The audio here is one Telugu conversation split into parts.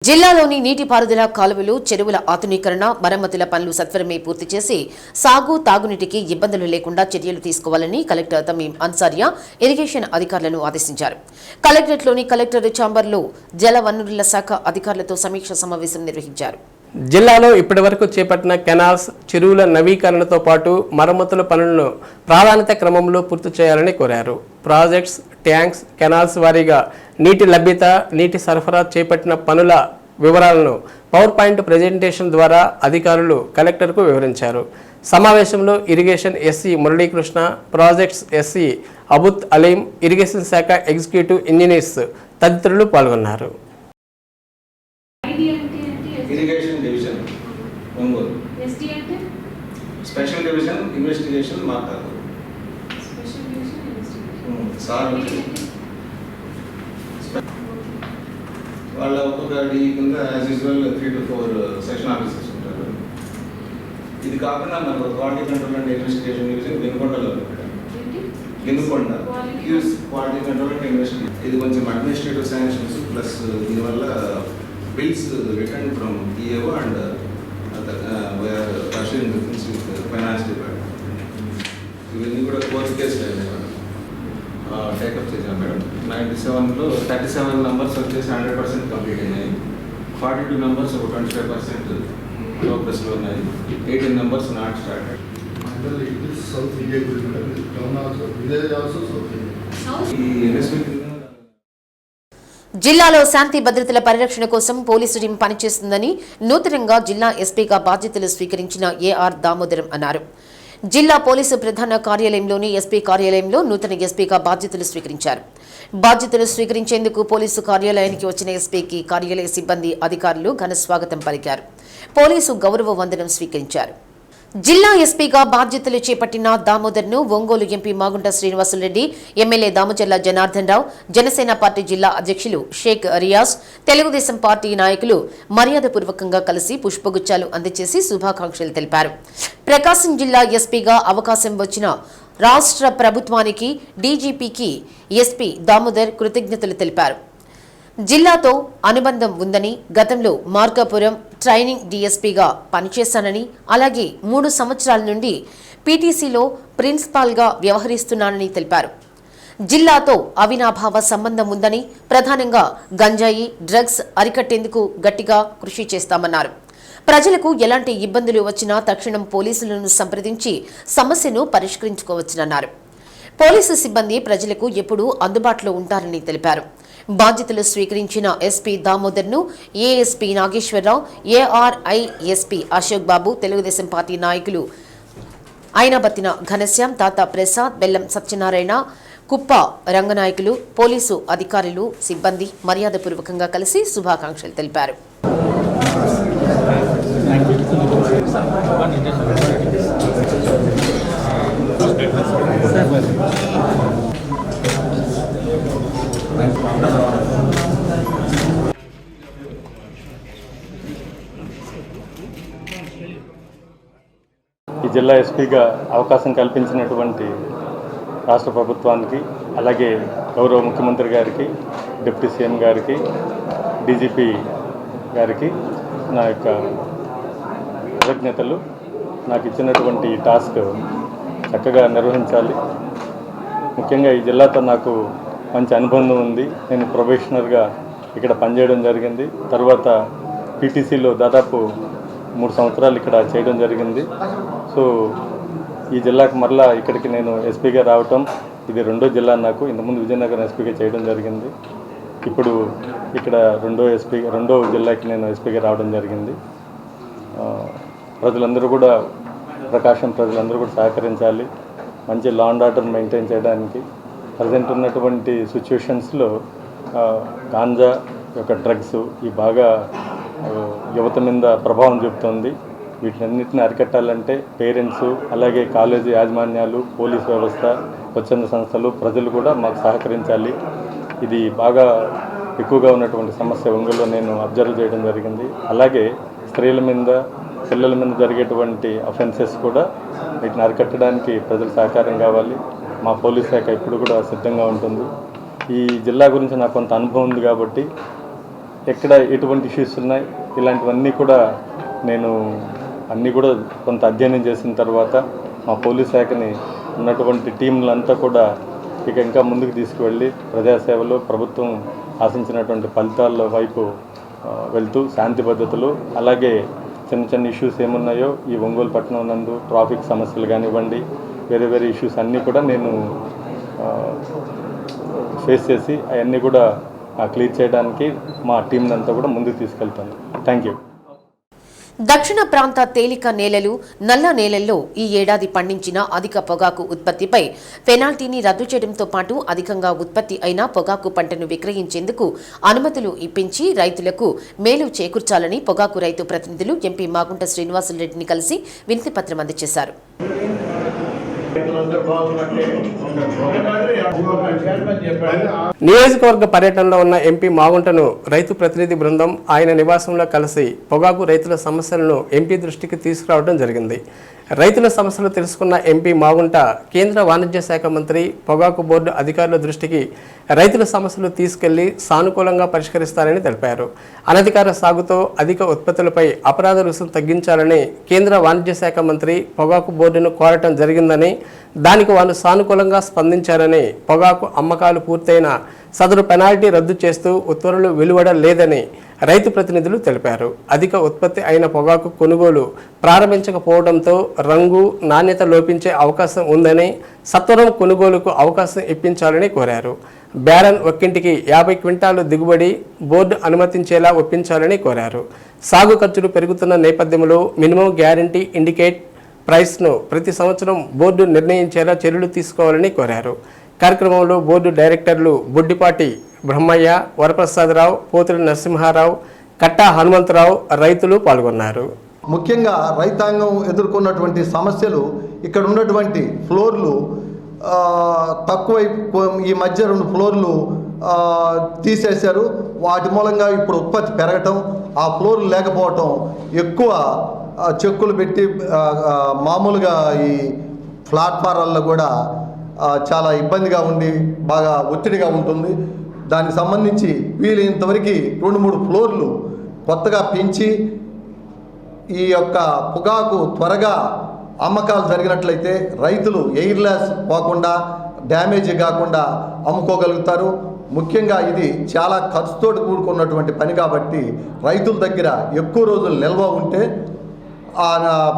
జిల్లాలోని నీటిపారుదల కాలువలు, చెరువుల ఆధునీకరణ, మరమ్మతుల పనులు సత్వరమే పూర్తి చేసి సాగు, తాగునీటికి ఇబ్బందులు లేకుండా చర్యలు తీసుకోవాలని కలెక్టర్ తమీం అన్సారియా ఇరిగేషన్ అధికారులను ఆదేశించారు. కలెక్టరేట్లోని కలెక్టర్ ఛాంబర్లో జల వనరుల శాఖ అధికారులతో సమీక్ష సమావేశం నిర్వహించారు. జిల్లాలో ఇప్పటివరకు చేపట్టిన కెనాల్స్, చెరువుల నవీకరణతో పాటు మరమ్మతుల పనులను ప్రాధాన్యత క్రమంలో పూర్తి చేయాలని కోరారు. ప్రాజెక్ట్స్, ట్యాంక్స్, కెనాల్స్ వారీగా నీటి లభ్యత, నీటి సరఫరా చేపట్టిన పనుల వివరాలను పవర్ పాయింట్ ప్రెజెంటేషన్ ద్వారా అధికారులు కలెక్టర్కు వివరించారు. సమావేశంలో irrigation SE Muralikrishna, projects SE Abuth Aleem, irrigation శాఖ ఎగ్జిక్యూటివ్ ఇంజనీర్స్ తదితరులు పాల్గొన్నారు. Irrigation division Ongole, special division investigation మార్కారు, సార్ వాళ్ళ ఒక్కొక్క డి కింద as usual 3 to 4 section officers ఉంటారు. ఇది కాకుండా మనకు quality control and investigation division వినుకొండలో Vinukonda quality control and investigation. ఇది కొంచెం అడ్మినిస్ట్రేటివ్ శాంక్షన్స్ ప్లస్ దీనివల్ల bills returned from EAO and we are pursuing the things with the finance department. ఇవన్నీ కూడా కోర్టు కేసులు టేకప్ చేశాం మేడం. 97లో 37 నంబర్స్ వచ్చేసి 100% కంప్లీట్ అయినాయి. 42 నంబర్స్ 25% ప్రోగ్రెస్లో ఉన్నాయి. 18 నంబర్స్ నాట్ స్టార్టెడ్. ఈ ఇన్వెస్ట్మెంట్ జిల్లాలో శాంతి భద్రతల పరిరక్షణ కోసం పోలీసు టీం పనిచేస్తుందని నూతనంగా జిల్లా ఎస్పీగా బాధ్యతలు స్వీకరించిన ఏఆర్ దామోదరం అన్నారు. జిల్లా పోలీసు ప్రధాన కార్యాలయంలోని ఎస్పీ కార్యాలయంలో నూతన ఎస్పీగా బాధ్యతలు స్వీకరించారు. బాధ్యతలు స్వీకరించేందుకు పోలీసు కార్యాలయానికి వచ్చిన ఎస్పీకి కార్యాలయ సిబ్బంది, అధికారులు ఘన స్వాగతం పలికారు. పోలీసు గౌరవ వందనం స్వీకరించారు. జిల్లా ఎస్పీగా బాధ్యతలు చేపట్టిన దామోదర్ను Ongole MP Magunta Srinivasulu Reddy, MLA Damacharla Janardhan Rao, Janasena party జిల్లా అధ్యక్షులు షేక్ రియాజ్, తెలుగుదేశం పార్టీ నాయకులు మర్యాదపూర్వకంగా కలిసి పుష్పగుచ్చాలు అందజేసి శుభాకాంక్షలు తెలిపారు. ప్రకాశం జిల్లా ఎస్పీగా అవకాశం వచ్చిన రాష్ట్ర ప్రభుత్వానికి, డీజీపీకి ఎస్పీ దామోదర్ కృతజ్ఞతలు తెలిపారు. జిల్లాతో అనుబంధం ఉందని, గతంలో మార్కాపురం ట్రైనింగ్ డీఎస్పీగా పనిచేశానని, అలాగే 3 సంవత్సరాల నుండి పీటీసీలో ప్రిన్సిపాల్గా వ్యవహరిస్తున్నానని తెలిపారు. జిల్లాతో అవినాభావ సంబంధం ఉందని, ప్రధానంగా గంజాయి, డ్రగ్స్ అరికట్టేందుకు గట్టిగా కృషి చేస్తామన్నారు. ప్రజలకు ఎలాంటి ఇబ్బందులు వచ్చినా తక్షణం పోలీసులను సంప్రదించి సమస్యను పరిష్కరించుకోవచ్చునన్నారు. పోలీసు సిబ్బంది ప్రజలకు ఎప్పుడూ అందుబాటులో ఉంటారని తెలిపారు. బాధ్యతలు స్వీకరించిన ఎస్పీ దామోదర్ను ASP Nageswara Rao, ARI SP Ashok Babu, Telugu Desam party నాయకులు అయినబత్తిన ఘనశ్యాం, తాత ప్రసాద్, బెల్లం సత్యనారాయణ, కుప్ప రంగనాయకులు, పోలీసు అధికారులు, సిబ్బంది మర్యాదపూర్వకంగా కలిసి శుభాకాంక్షలు తెలిపారు. ఈ జిల్లా ఎస్పీగా అవకాశం కల్పించినటువంటి రాష్ట్ర ప్రభుత్వానికి, అలాగే గౌరవ ముఖ్యమంత్రి గారికి, డిప్యూటీ సీఎం గారికి, డీజీపీ గారికి నా యొక్క కృతజ్ఞతలు. నాకు ఇచ్చినటువంటి టాస్క్ చక్కగా నిర్వహించాలి. ముఖ్యంగా ఈ జిల్లాతో నాకు మంచి అనుబంధం ఉంది. నేను ప్రొబేషనర్గా ఇక్కడ పనిచేయడం జరిగింది. తర్వాత పీటీసీలో దాదాపు 3 సంవత్సరాలు ఇక్కడ చేయడం జరిగింది. సో ఈ జిల్లాకు మరలా ఇక్కడికి నేను ఎస్పీగా రావటం ఇది 2వ జిల్లా. నాకు ఇంతకుముందు విజయనగరం ఎస్పీగా చేయడం జరిగింది. ఇప్పుడు ఇక్కడ 2వ జిల్లాకి నేను ఎస్పీగా రావడం జరిగింది. ప్రజలందరూ కూడా, ప్రకాశం ప్రజలందరూ కూడా సహకరించాలి. మంచి లా అండ్ ఆర్డర్ మెయింటైన్ చేయడానికి ప్రజెంట్ ఉన్నటువంటి సిచ్యువేషన్స్లో గాంజా యొక్క డ్రగ్స్ ఈ బాగా యువత మీద ప్రభావం చూపుతుంది. వీటినన్నింటిని అరికట్టాలంటే పేరెంట్స్, అలాగే కాలేజీ యాజమాన్యాలు, పోలీస్ వ్యవస్థ, స్వచ్ఛంద సంస్థలు, ప్రజలు కూడా మాకు సహకరించాలి. ఇది బాగా ఎక్కువగా ఉన్నటువంటి సమస్య ఒంగోలులో నేను అబ్జర్వ్ చేయడం జరిగింది. అలాగే స్త్రీల మీద, పిల్లల మీద జరిగేటువంటి అఫెన్సెస్ కూడా వీటిని అరికట్టడానికి ప్రజల సహకారం కావాలి. మా పోలీస్ శాఖ ఇప్పుడు కూడా సిద్ధంగా ఉంటుంది. ఈ జిల్లా గురించి నాకు కొంత అనుభవం ఉంది కాబట్టి ఎక్కడ ఎటువంటి ఇష్యూస్ ఉన్నాయి ఇలాంటివన్నీ కూడా నేను అన్నీ కూడా కొంత అధ్యయనం చేసిన తర్వాత మా పోలీస్ శాఖని ఉన్నటువంటి టీంలంతా కూడా ఇంకా ముందుకు తీసుకువెళ్ళి ప్రజాసేవలో ప్రభుత్వం ఆశించినటువంటి ఫలితాల వైపు వెళ్తూ శాంతి భద్రతలు అలాగే చిన్న చిన్న ఇష్యూస్ ఏమున్నాయో ఈ ఒంగోలు పట్టణం నందు ట్రాఫిక్ సమస్యలు కానివ్వండి వేరే ఇష్యూస్ అన్నీ కూడా నేను ఫేస్ చేసి అవన్నీ కూడా క్లియర్ చేయడానికి మా టీంని అంతా కూడా ముందుకు తీసుకెళ్తాను. Thank you. దక్షిణ ప్రాంత తేలిక నేలలు నల్ల నేలల్లో ఈ ఏడాది పండించిన అధిక పొగాకు ఉత్పత్తిపై పెనాల్టీని రద్దు చేయడంతో పాటు అధికంగా ఉత్పత్తి అయిన పొగాకు పంటను విక్రయించేందుకు అనుమతులు ఇప్పించి రైతులకు మేలు చేకూర్చాలని పొగాకు రైతు ప్రతినిధులు ఎంపీ మాగుంట శ్రీనివాసులరెడ్డిని కలిసి వినతిపత్రం అందజేశారు. నియోజకవర్గ పర్యటనలో ఉన్న ఎంపీ మాగుంటను రైతు ప్రతినిధి బృందం ఆయన నివాసంలో కలిసి పొగాకు రైతుల సమస్యలను ఎంపీ దృష్టికి తీసుకురావడం జరిగింది. రైతుల సమస్యలు తెలుసుకున్న ఎంపీ మాగుంట కేంద్ర వాణిజ్య శాఖ మంత్రి పొగాకు బోర్డు అధికారుల దృష్టికి రైతుల సమస్యలు తీసుకెళ్లి సానుకూలంగా పరిష్కరిస్తారని తెలిపారు. అనధికార సాగుతో అధిక ఉత్పత్తులపై అపరాధ రుసుము తగ్గించాలని కేంద్ర వాణిజ్య శాఖ మంత్రి పొగాకు బోర్డును కోరటం జరిగిందని, దానికి వారు సానుకూలంగా స్పందించారని, పొగాకు అమ్మకాలు పూర్తయిన సదరు పెనాల్టీ రద్దు చేస్తూ ఉత్తర్వులు వెలువడలేదని రైతు ప్రతినిధులు తెలిపారు. అధిక ఉత్పత్తి అయిన పొగాకు కొనుగోలు ప్రారంభించకపోవడంతో రంగు నాణ్యత లోపించే అవకాశం ఉందని, సత్వరం కొనుగోలుకు అవకాశం ఇప్పించాలని కోరారు. బ్యారన్ ఒక్కింటికి 50 క్వింటాలు దిగుబడి బోర్డు అనుమతించేలా ఒప్పించాలని కోరారు. సాగు ఖర్చులు పెరుగుతున్న నేపథ్యంలో మినిమం గ్యారంటీ ఇండికేట్ ప్రైస్ను ప్రతి సంవత్సరం బోర్డు నిర్ణయించేలా చర్యలు తీసుకోవాలని కోరారు. కార్యక్రమంలో బోర్డు డైరెక్టర్లు బుడ్డిపాటి బ్రహ్మయ్య, వరప్రసాదరావు, పోతుల నరసింహారావు, కట్టా హనుమంతరావు, రైతులు పాల్గొన్నారు. ముఖ్యంగా రైతాంగం ఎదుర్కొన్నటువంటి సమస్యలు ఇక్కడ ఉన్నటువంటి ఫ్లోర్లు తక్కువై ఈ మధ్య 2 ఫ్లోర్లు తీసేశారు. వాటి మూలంగా ఇప్పుడు ఉత్పత్తి పెరగటం, ఆ ఫ్లోర్లు లేకపోవటం, ఎక్కువ చెక్కులు పెట్టి మామూలుగా ఈ ప్లాట్ఫారాల్లో కూడా చాలా ఇబ్బందిగా ఉండి బాగా ఒత్తిడిగా ఉంటుంది. దానికి సంబంధించి వీలైనంతవరకు 2-3 ఫ్లోర్లు కొత్తగా పెంచి ఈ యొక్క పొగాకు త్వరగా అమ్మకాలు జరిగినట్లయితే రైతులు ఎయిర్ లాస్ పోకుండా డ్యామేజ్ కాకుండా అమ్ముకోగలుగుతారు. ముఖ్యంగా ఇది చాలా ఖర్చుతో కూడుకున్నటువంటి పని కాబట్టి రైతుల దగ్గర ఎక్కువ రోజులు నిల్వ ఉంటే ఆ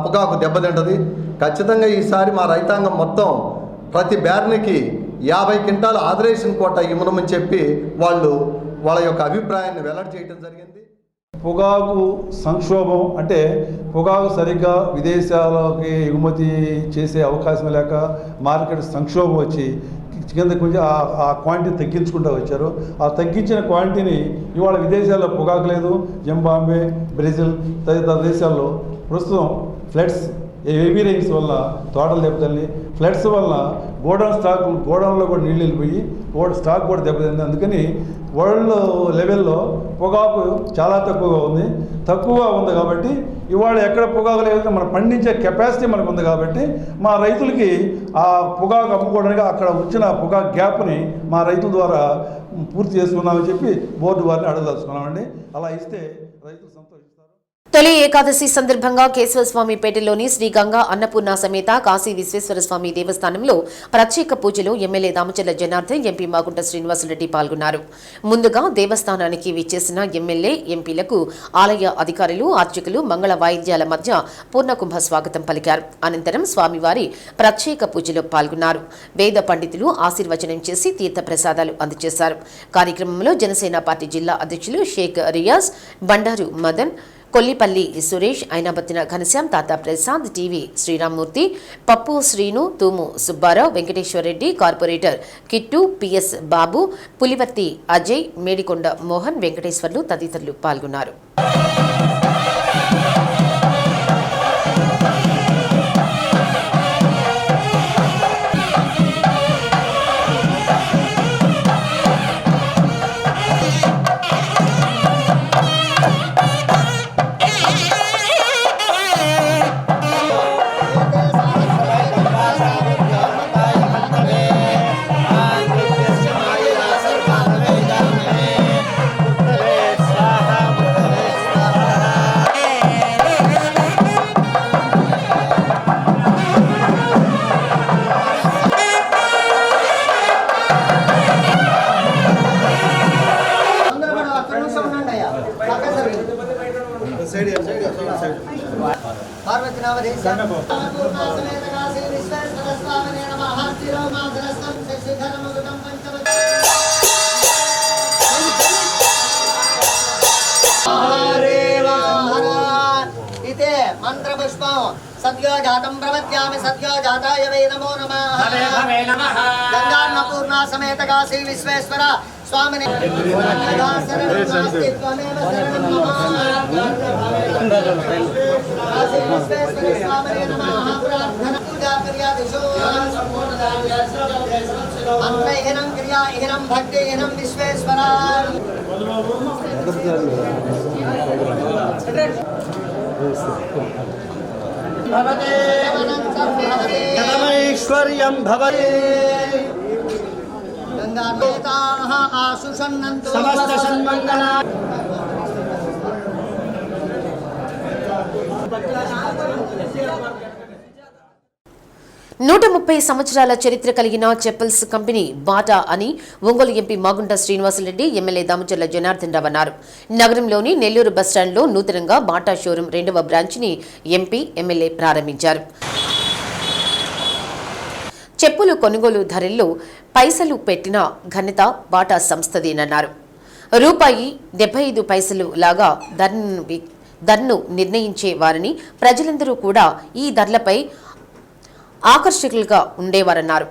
పొగాకు దెబ్బతింటది. ఖచ్చితంగా ఈసారి మా రైతాంగం మొత్తం ప్రతి బ్యారన్కి 50 క్వింటాల ఆదరేషన్ కోట ఇవ్వమని చెప్పి వాళ్ళ యొక్క అభిప్రాయాన్ని వెల్లడి చేయడం జరిగింది. పొగాకు సంక్షోభం అంటే పొగాకు సరిగ్గా విదేశాలకి ఎగుమతి చేసే అవకాశం లేక మార్కెట్ సంక్షోభం వచ్చి కింద కొంచెం ఆ క్వాంటిటీ తగ్గించుకుంటూ వచ్చారు. ఆ తగ్గించిన క్వాంటిటీని ఇవాళ విదేశాల్లో పొగాకు లేదు. జింబాబ్వే, బ్రెజిల్ తదితర దేశాల్లో ప్రస్తుతం ఫ్లడ్స్, హెవీ రైన్స్ వల్ల తోటలు దెబ్బతిని, ఫ్లడ్స్ వల్ల గోడౌన్లో కూడా నీళ్ళు వెళ్ళిపోయి స్టాక్ కూడా దెబ్బతింది. అందుకని వరల్డ్ లెవెల్లో పొగాకు చాలా తక్కువగా ఉంది కాబట్టి ఇవాళ ఎక్కడ పొగాకు లేదు, మనం పండించే కెపాసిటీ మనకు ఉంది కాబట్టి మా రైతులకి ఆ పొగాకు అమ్ముకోవడానికి అక్కడ వచ్చిన పొగాకు గ్యాప్ని మా రైతుల ద్వారా పూర్తి చేసుకున్నామని చెప్పి బోర్డు వారిని అడగదలుచుకున్నామండి. అలా ఇస్తే రైతులు సంతోషిస్తారు. తొలి ఏకాదశి సందర్భంగా కేశవస్వామిపేటలోని శ్రీ గంగా అన్నపూర్ణ సమేత కాశీ విశ్వేశ్వర స్వామి దేవస్థానంలో ప్రత్యేక పూజలో ఎమ్మెల్యే దామచర్ల జనార్దన్, ఎంపీ మాగుంట శ్రీనివాసులరెడ్డి పాల్గొన్నారు. ముందుగా దేవస్థానానికి విచ్చేసిన ఎమ్మెల్యే, ఎంపీలకు ఆలయ అధికారులు, అర్చకులు మంగళ వాయిద్యాల మధ్య పూర్ణకుంభ స్వాగతం పలికారు. అనంతరం స్వామివారి ప్రత్యేక పూజలో పాల్గొన్నారు. వేద పండితులు ఆశీర్వచనం చేసి తీర్థ ప్రసాదాలు అందజేశారు. కార్యక్రమంలో జనసేన పార్టీ జిల్లా అధ్యక్షులు షేక్ రియాజ్, బండారు మదన్, కొల్లిపల్లి సురేష్, ఐనాబత్తిన ఘనశ్యాం, తాతా Prasad, TV Sriramamurthy, Pappu Srinu, Thumu Subbarao, Venkateswara Reddy, corporator Kittu, PS Babu, Pulivarthi Ajay, Medikonda Mohan, Venkateswarlu తదితరులు పాల్గొన్నారు. स्वाहा మంత్రపుష్పం సద్యో జాతం ప్రవద్యామి సద్యో జాతాయ వై నమో నమః గంగాన్నపూర్ణ సమేత కాశీ విశ్వేశ్వర స్వామిని మంత్రహీనం క్రియాహీనం భక్తిహీనం విశ్వేశ్వర ఐశ్వర్యం భవతి గంగాదేవతాః ఆశుషన్నन्तు సమస్త సన్మంగళ నూట 30 సంవత్సరాల చరిత్ర కలిగిన చెప్పల్స్ కంపెనీ బాటా అని ఒంగోలు ఎంపీ మాగుంట శ్రీనివాసరెడ్డి ఎమ్మెల్యే దామచర్ల జనార్దన్ రావు అన్నారు. నగరంలోని నెల్లూరు బస్టాండ్లో నూతనంగా బాటా షోరూం 2వ బ్రాంచ్ని ఎంపీ ఎమ్మెల్యే ప్రారంభించారు. చెప్పులు కొనుగోలు ధరల్లో పైసలు పెట్టిన ఘనత బాటా సంస్థదేనన్నారు. రూపాయి 75 పైసలు లాగా ధరను నిర్ణయించే వారిని ప్రజలందరూ కూడా ఈ ధరలపై ఆకర్షకులుగా ఉండేవారన్నారు.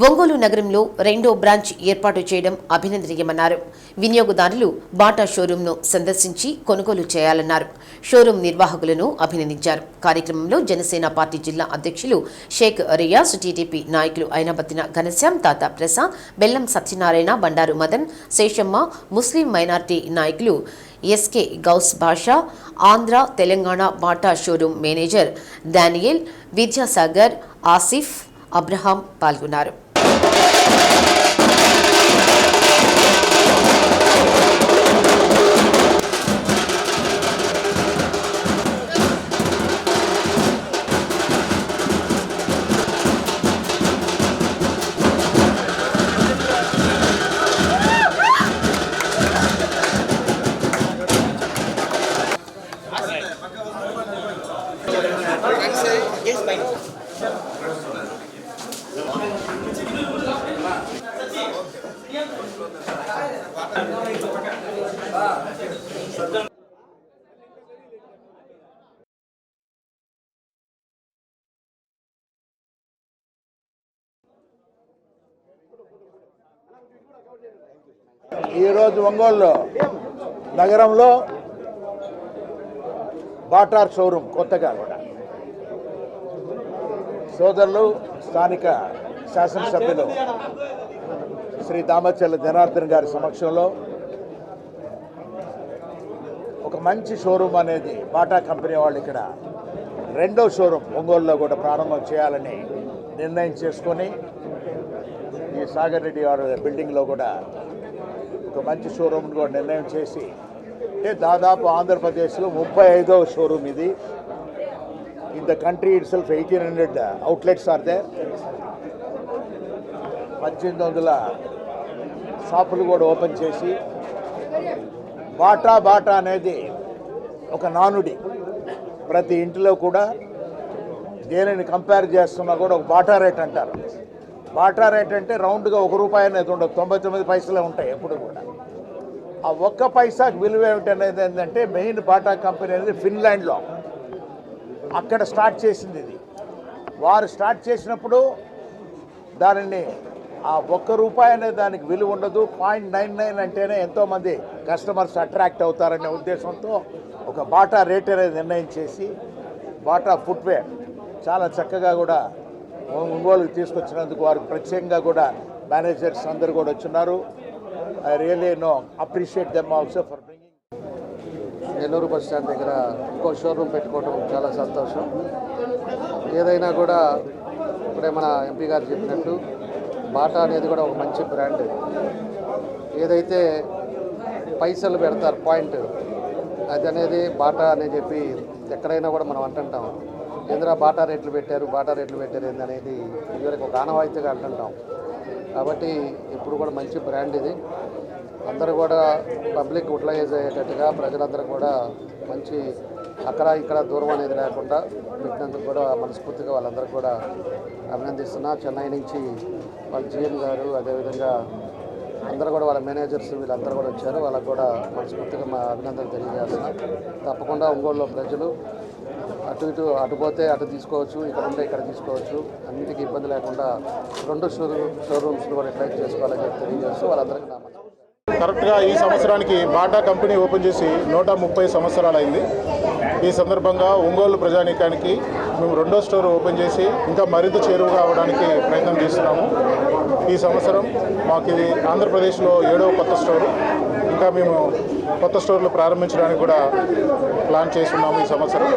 ఒంగోలు నగరంలో 2వ బ్రాంచ్ ఏర్పాటు చేయడం అభినందనీయమన్నారు. వినియోగదారులు బాటా షోరూంను సందర్శించి కొనుగోలు చేయాలన్నారు. షోరూం నిర్వాహకులను అభినందించారు. కార్యక్రమంలో జనసేన పార్టీ జిల్లా అధ్యక్షులు షేక్ రియాజ్, టీడీపీ నాయకులు అయినబత్తిన ఘనశ్యాం, తాత ప్రసాద్, బెల్లం సత్యనారాయణ, బండారు మదన్, శేషమ్మ, ముస్లిం మైనార్టీ నాయకులు SK Ghouse Basha, Andhra Telangana Bata showroom manager Daniel, Vidyasagar, Asif, Abraham పాల్గొన్నారు. ఈరోజు ఒంగోలు నగరంలో బాటార్ షోరూమ్ కొత్తగా కూడా సోదరులు స్థానిక శాసనసభ్యులు శ్రీ దామచర్ల జనార్దన్ గారి సమక్షంలో ఒక మంచి షోరూమ్ అనేది బాటా కంపెనీ వాళ్ళు ఇక్కడ 2వ షోరూమ్ ఒంగోలులో కూడా ప్రారంభం చేయాలని నిర్ణయం చేసుకొని ఈ సాగర్ రెడ్డి గారి బిల్డింగ్లో కూడా ఒక మంచి షోరూమ్ కూడా నిర్ణయం చేసి అంటే దాదాపు ఆంధ్రప్రదేశ్లో 35వ షోరూమ్ ఇది. In the country itself 1800 outlets are there. 1800 షాపులు కూడా ఓపెన్ చేసి బాటా అనేది ఒక నానుడి. ప్రతి ఇంటిలో కూడా దేనిని కంపేర్ చేస్తున్నా కూడా ఒక బాటా రేట్ అంటారు. బాటా రేట్ అంటే రౌండ్గా ₹1 అనేది ఉండదు, 99 పైసలే ఉంటాయి ఎప్పుడు కూడా. ఆ ఒక్క పైసాకి విలువ ఏమిటనేది ఏంటంటే మెయిన్ బాటా కంపెనీ అనేది ఫిన్లాండ్లో అక్కడ స్టార్ట్ చేసింది ఇది. వారు స్టార్ట్ చేసినప్పుడు దానిని ఆ ₹1 అనే దానికి విలువ ఉండదు, 0.99 అంటేనే ఎంతోమంది కస్టమర్స్ అట్రాక్ట్ అవుతారనే ఉద్దేశంతో ఒక బాటా రేట్ అనేది నిర్ణయం చేసి బాటా ఫుట్వేర్ చాలా చక్కగా కూడా ఒంగోలుకి తీసుకొచ్చినందుకు వారికి ప్రత్యేకంగా కూడా మేనేజర్స్ అందరు కూడా వచ్చున్నారు. I really appreciate them also for bringing. Nellore bus stand దగ్గర ఇంకో షోరూమ్ పెట్టుకోవడం చాలా సంతోషం. ఏదైనా కూడా ఇప్పుడే మన ఎంపీ గారు చెప్పినట్టు బాటా అనేది కూడా ఒక మంచి బ్రాండ్. ఏదైతే పైసలు పెడతారు పాయింట్ అది అనేది బాటా అని చెప్పి ఎక్కడైనా కూడా మనం అంటుంటాం. ఎందుకంటే బాటా రేట్లు పెట్టారు ఏందనేది ఇదివరకు ఒక ఆనవాయితీగా అంటుంటాం. కాబట్టి ఇప్పుడు కూడా మంచి బ్రాండ్ ఇది. అందరూ కూడా పబ్లిక్ యూటిలైజ్ అయ్యేటట్టుగా ప్రజలందరూ కూడా మంచి అక్కడ ఇక్కడ దూరం అనేది లేకుండా పెట్టినందుకు కూడా మనస్ఫూర్తిగా వాళ్ళందరికీ కూడా అభినందిస్తున్నా. చెన్నై నుంచి వాళ్ళ GM గారు, అదేవిధంగా అందరూ కూడా వాళ్ళ మేనేజర్స్ వీళ్ళందరూ కూడా వచ్చారు. వాళ్ళకు కూడా మనస్ఫూర్తిగా మా అభినందనలు తెలియజేస్తున్నాం. తప్పకుండా ఒంగోలులో ప్రజలు అటు పోతే అటు తీసుకోవచ్చు, ఇక్కడ ఉంటే ఇక్కడ తీసుకోవచ్చు, అన్నిటికీ ఇబ్బంది లేకుండా 2 షోరూమ్స్ కూడా యూటిలైజ్ చేసుకోవాలని చెప్పి తెలియజేస్తూ వాళ్ళందరికీ నా కరెక్ట్గా ఈ సంవత్సరానికి బాటా కంపెనీ ఓపెన్ చేసి 130 సంవత్సరాలు అయింది. ఈ సందర్భంగా ఒంగోలు ప్రజానీకానికి మేము 2వ స్టోర్ ఓపెన్ చేసి ఇంకా మరింత చేరువుగా అవడానికి ప్రయత్నం చేస్తున్నాము. ఈ సంవత్సరం మాకు ఇది ఆంధ్రప్రదేశ్లో 7వ కొత్త స్టోరు. ఇంకా మేము కొత్త స్టోర్లు ప్రారంభించడానికి కూడా ప్లాన్ చేస్తున్నాము. ఈ సంవత్సరం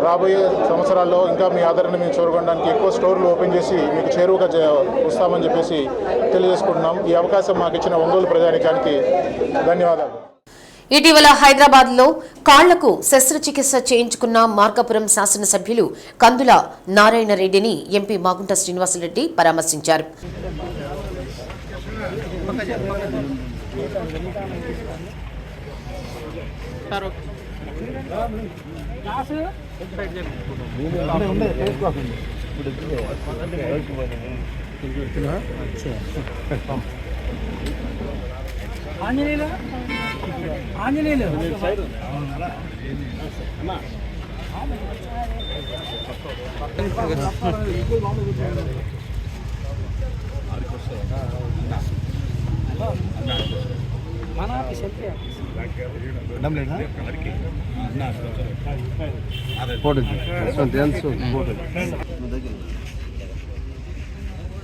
రాబోయే సంవత్సరాల్లో ఇంకా మీ ఆదరణ మేము చూరగొనడానికి ఎక్కువ స్టోర్లు ఓపెన్ చేసి మీకు చేరువుగా వస్తామని చెప్పేసి తెలియజేసుకుంటున్నాం. ఈ అవకాశం మాకు ఇచ్చిన ఒంగోలు ప్రజానీకానికి ధన్యవాదాలు. ఇటీవల హైదరాబాద్ లో కాళ్లకు శస్త్రచికిత్స చేయించుకున్న మార్కాపురం శాసనసభ్యులు కందుల నారాయణ రెడ్డిని ఎంపీ మాగుంట శ్రీనివాసరెడ్డి పరామర్శించారు.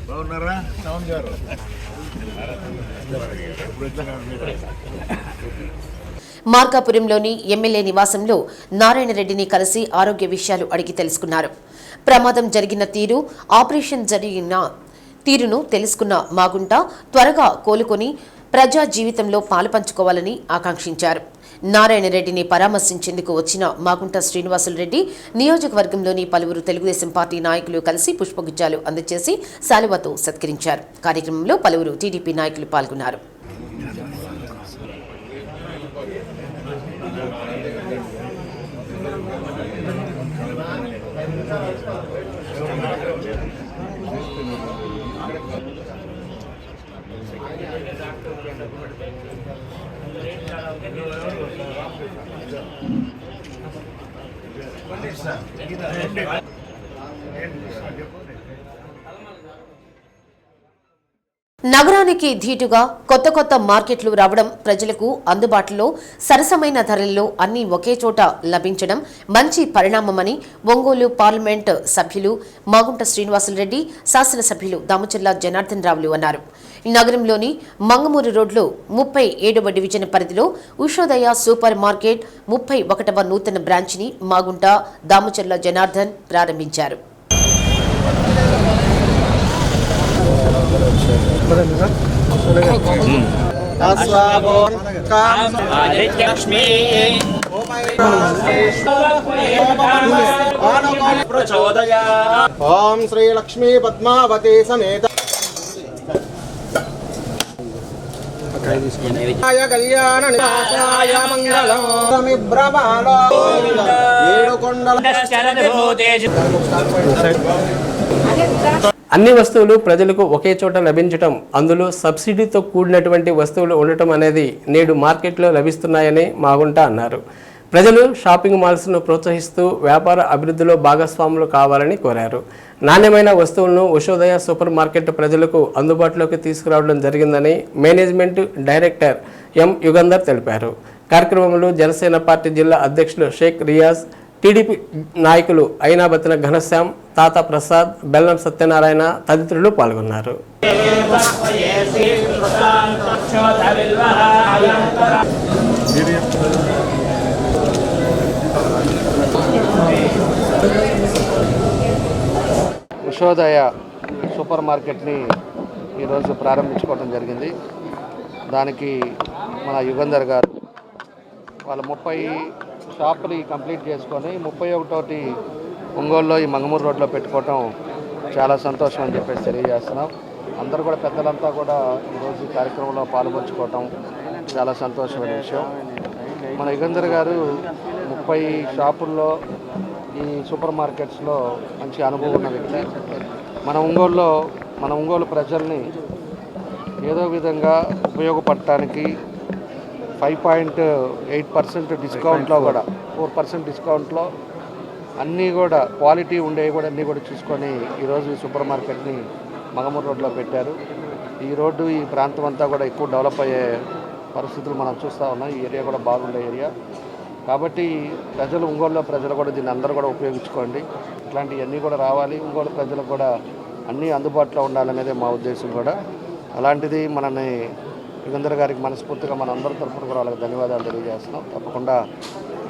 బాగున్నారా సౌండ్ గారు? మార్కాపురంలోని ఎమ్మెల్యే నివాసంలో నారాయణరెడ్డిని కలిసి ఆరోగ్య విషయాలు అడిగి తెలుసుకున్నారు. ప్రమాదం జరిగిన తీరు, ఆపరేషన్ జరిగిన తీరును తెలుసుకున్న మాగుంట త్వరగా కోలుకొని ప్రజా జీవితంలో పాలుపంచుకోవాలని ఆకాంక్షించారు. నారాయణరెడ్డిని పరామర్శించేందుకు వచ్చిన మాగుంట శ్రీనివాసులరెడ్డి నియోజకవర్గంలోని పలువురు తెలుగుదేశం పార్టీ నాయకులు కలిసి పుష్పగుచ్చాలు అందజేసి శాలువాతో సత్కరించారు. కార్యక్రమంలో పలువురు టీడీపీ నాయకులు పాల్గొన్నారు. నగరానికి ధీటుగా కొత్త కొత్త మార్కెట్లు రావడం, ప్రజలకు అందుబాటులో సరసమైన ధరల్లో అన్ని ఒకే చోట లభించడం మంచి పరిణామమని ఒంగోలు పార్లమెంట్ సభ్యులు మాగుంట శ్రీనివాసులరెడ్డి, శాసనసభ్యులు దామచర్ల జనార్దన్ రావులు అన్నారు. నగరంలోని మంగమూరు రోడ్లో 37వ డివిజన్ పరిధిలో ఉషోదయ సూపర్ మార్కెట్ 31వ నూతన బ్రాంచ్ని మాగుంట, దామచర్ల జనార్దన్ ప్రారంభించారు. ఓం శ్రీ లక్ష్మీ పద్మావతి సమేత కళ్యాణ నివాసాయ మంగళం బ్రహ్మాలో ఏడుకొండల అన్ని వస్తువులు ప్రజలకు ఒకే చోట లభించటం, అందులో సబ్సిడీతో కూడినటువంటి వస్తువులు ఉండటం అనేది నేడు మార్కెట్లో లభిస్తున్నాయని మాగుంట అన్నారు. ప్రజలు షాపింగ్ మాల్స్ను ప్రోత్సహిస్తూ వ్యాపార అభివృద్ధిలో భాగస్వాములు కావాలని కోరారు. నాణ్యమైన వస్తువులను ఉషోదయ సూపర్ మార్కెట్ ప్రజలకు అందుబాటులోకి తీసుకురావడం జరిగిందని మేనేజ్మెంట్ డైరెక్టర్ ఎం యుగంధర్ తెలిపారు. కార్యక్రమంలో జనసేన పార్టీ జిల్లా అధ్యక్షులు షేక్ రియాజ్, టీడీపీ నాయకులు అయినాబత్తిన ఘనశ్యామ్, తాత ప్రసాద్, బెల్లం సత్యనారాయణ తదితరులు పాల్గొన్నారు. ఉషోదయ సూపర్ మార్కెట్ని ఈరోజు ప్రారంభించుకోవడం జరిగింది. దానికి మన యుగంధర్ గారు వాళ్ళ 30 షాపులు కంప్లీట్ చేసుకొని 31టి ఒంగోలులో ఈ మంగమూరు రోడ్లో పెట్టుకోవటం చాలా సంతోషం అని చెప్పేసి తెలియజేస్తున్నాం. అందరూ కూడా పెద్దలంతా కూడా ఈరోజు ఈ కార్యక్రమంలో పాల్పంచుకోవటం చాలా సంతోషమైన విషయం. మన యుగంధర్ గారు 30 షాపుల్లో ఈ సూపర్ మార్కెట్స్లో మంచి అనుభవం ఉన్న వ్యక్తి. మన ఒంగోలు ప్రజల్ని ఏదో విధంగా ఉపయోగపడటానికి 5.8% డిస్కౌంట్లో కూడా 4% డిస్కౌంట్లో అన్నీ కూడా క్వాలిటీ ఉండేవి కూడా అన్నీ కూడా చూసుకొని ఈరోజు ఈ సూపర్ మార్కెట్ని మగమూరు రోడ్లో పెట్టారు. ఈ రోడ్డు ఈ ప్రాంతం అంతా కూడా ఎక్కువ డెవలప్ అయ్యే పరిస్థితులు మనం చూస్తూ ఉన్నాం. ఈ ఏరియా కూడా బాగుండే ఏరియా కాబట్టి ఒంగోలు ప్రజలు కూడా దీన్ని అందరూ కూడా ఉపయోగించుకోండి. ఇట్లాంటివన్నీ కూడా రావాలి, ఒంగోలు ప్రజలకు కూడా అన్నీ అందుబాటులో ఉండాలనేదే మా ఉద్దేశం కూడా. అలాంటిది మనని యుగంధర్ గారికి మనస్ఫూర్తిగా మన అందరి తరఫున కూడా వాళ్ళకి ధన్యవాదాలు తెలియజేస్తున్నాం. తప్పకుండా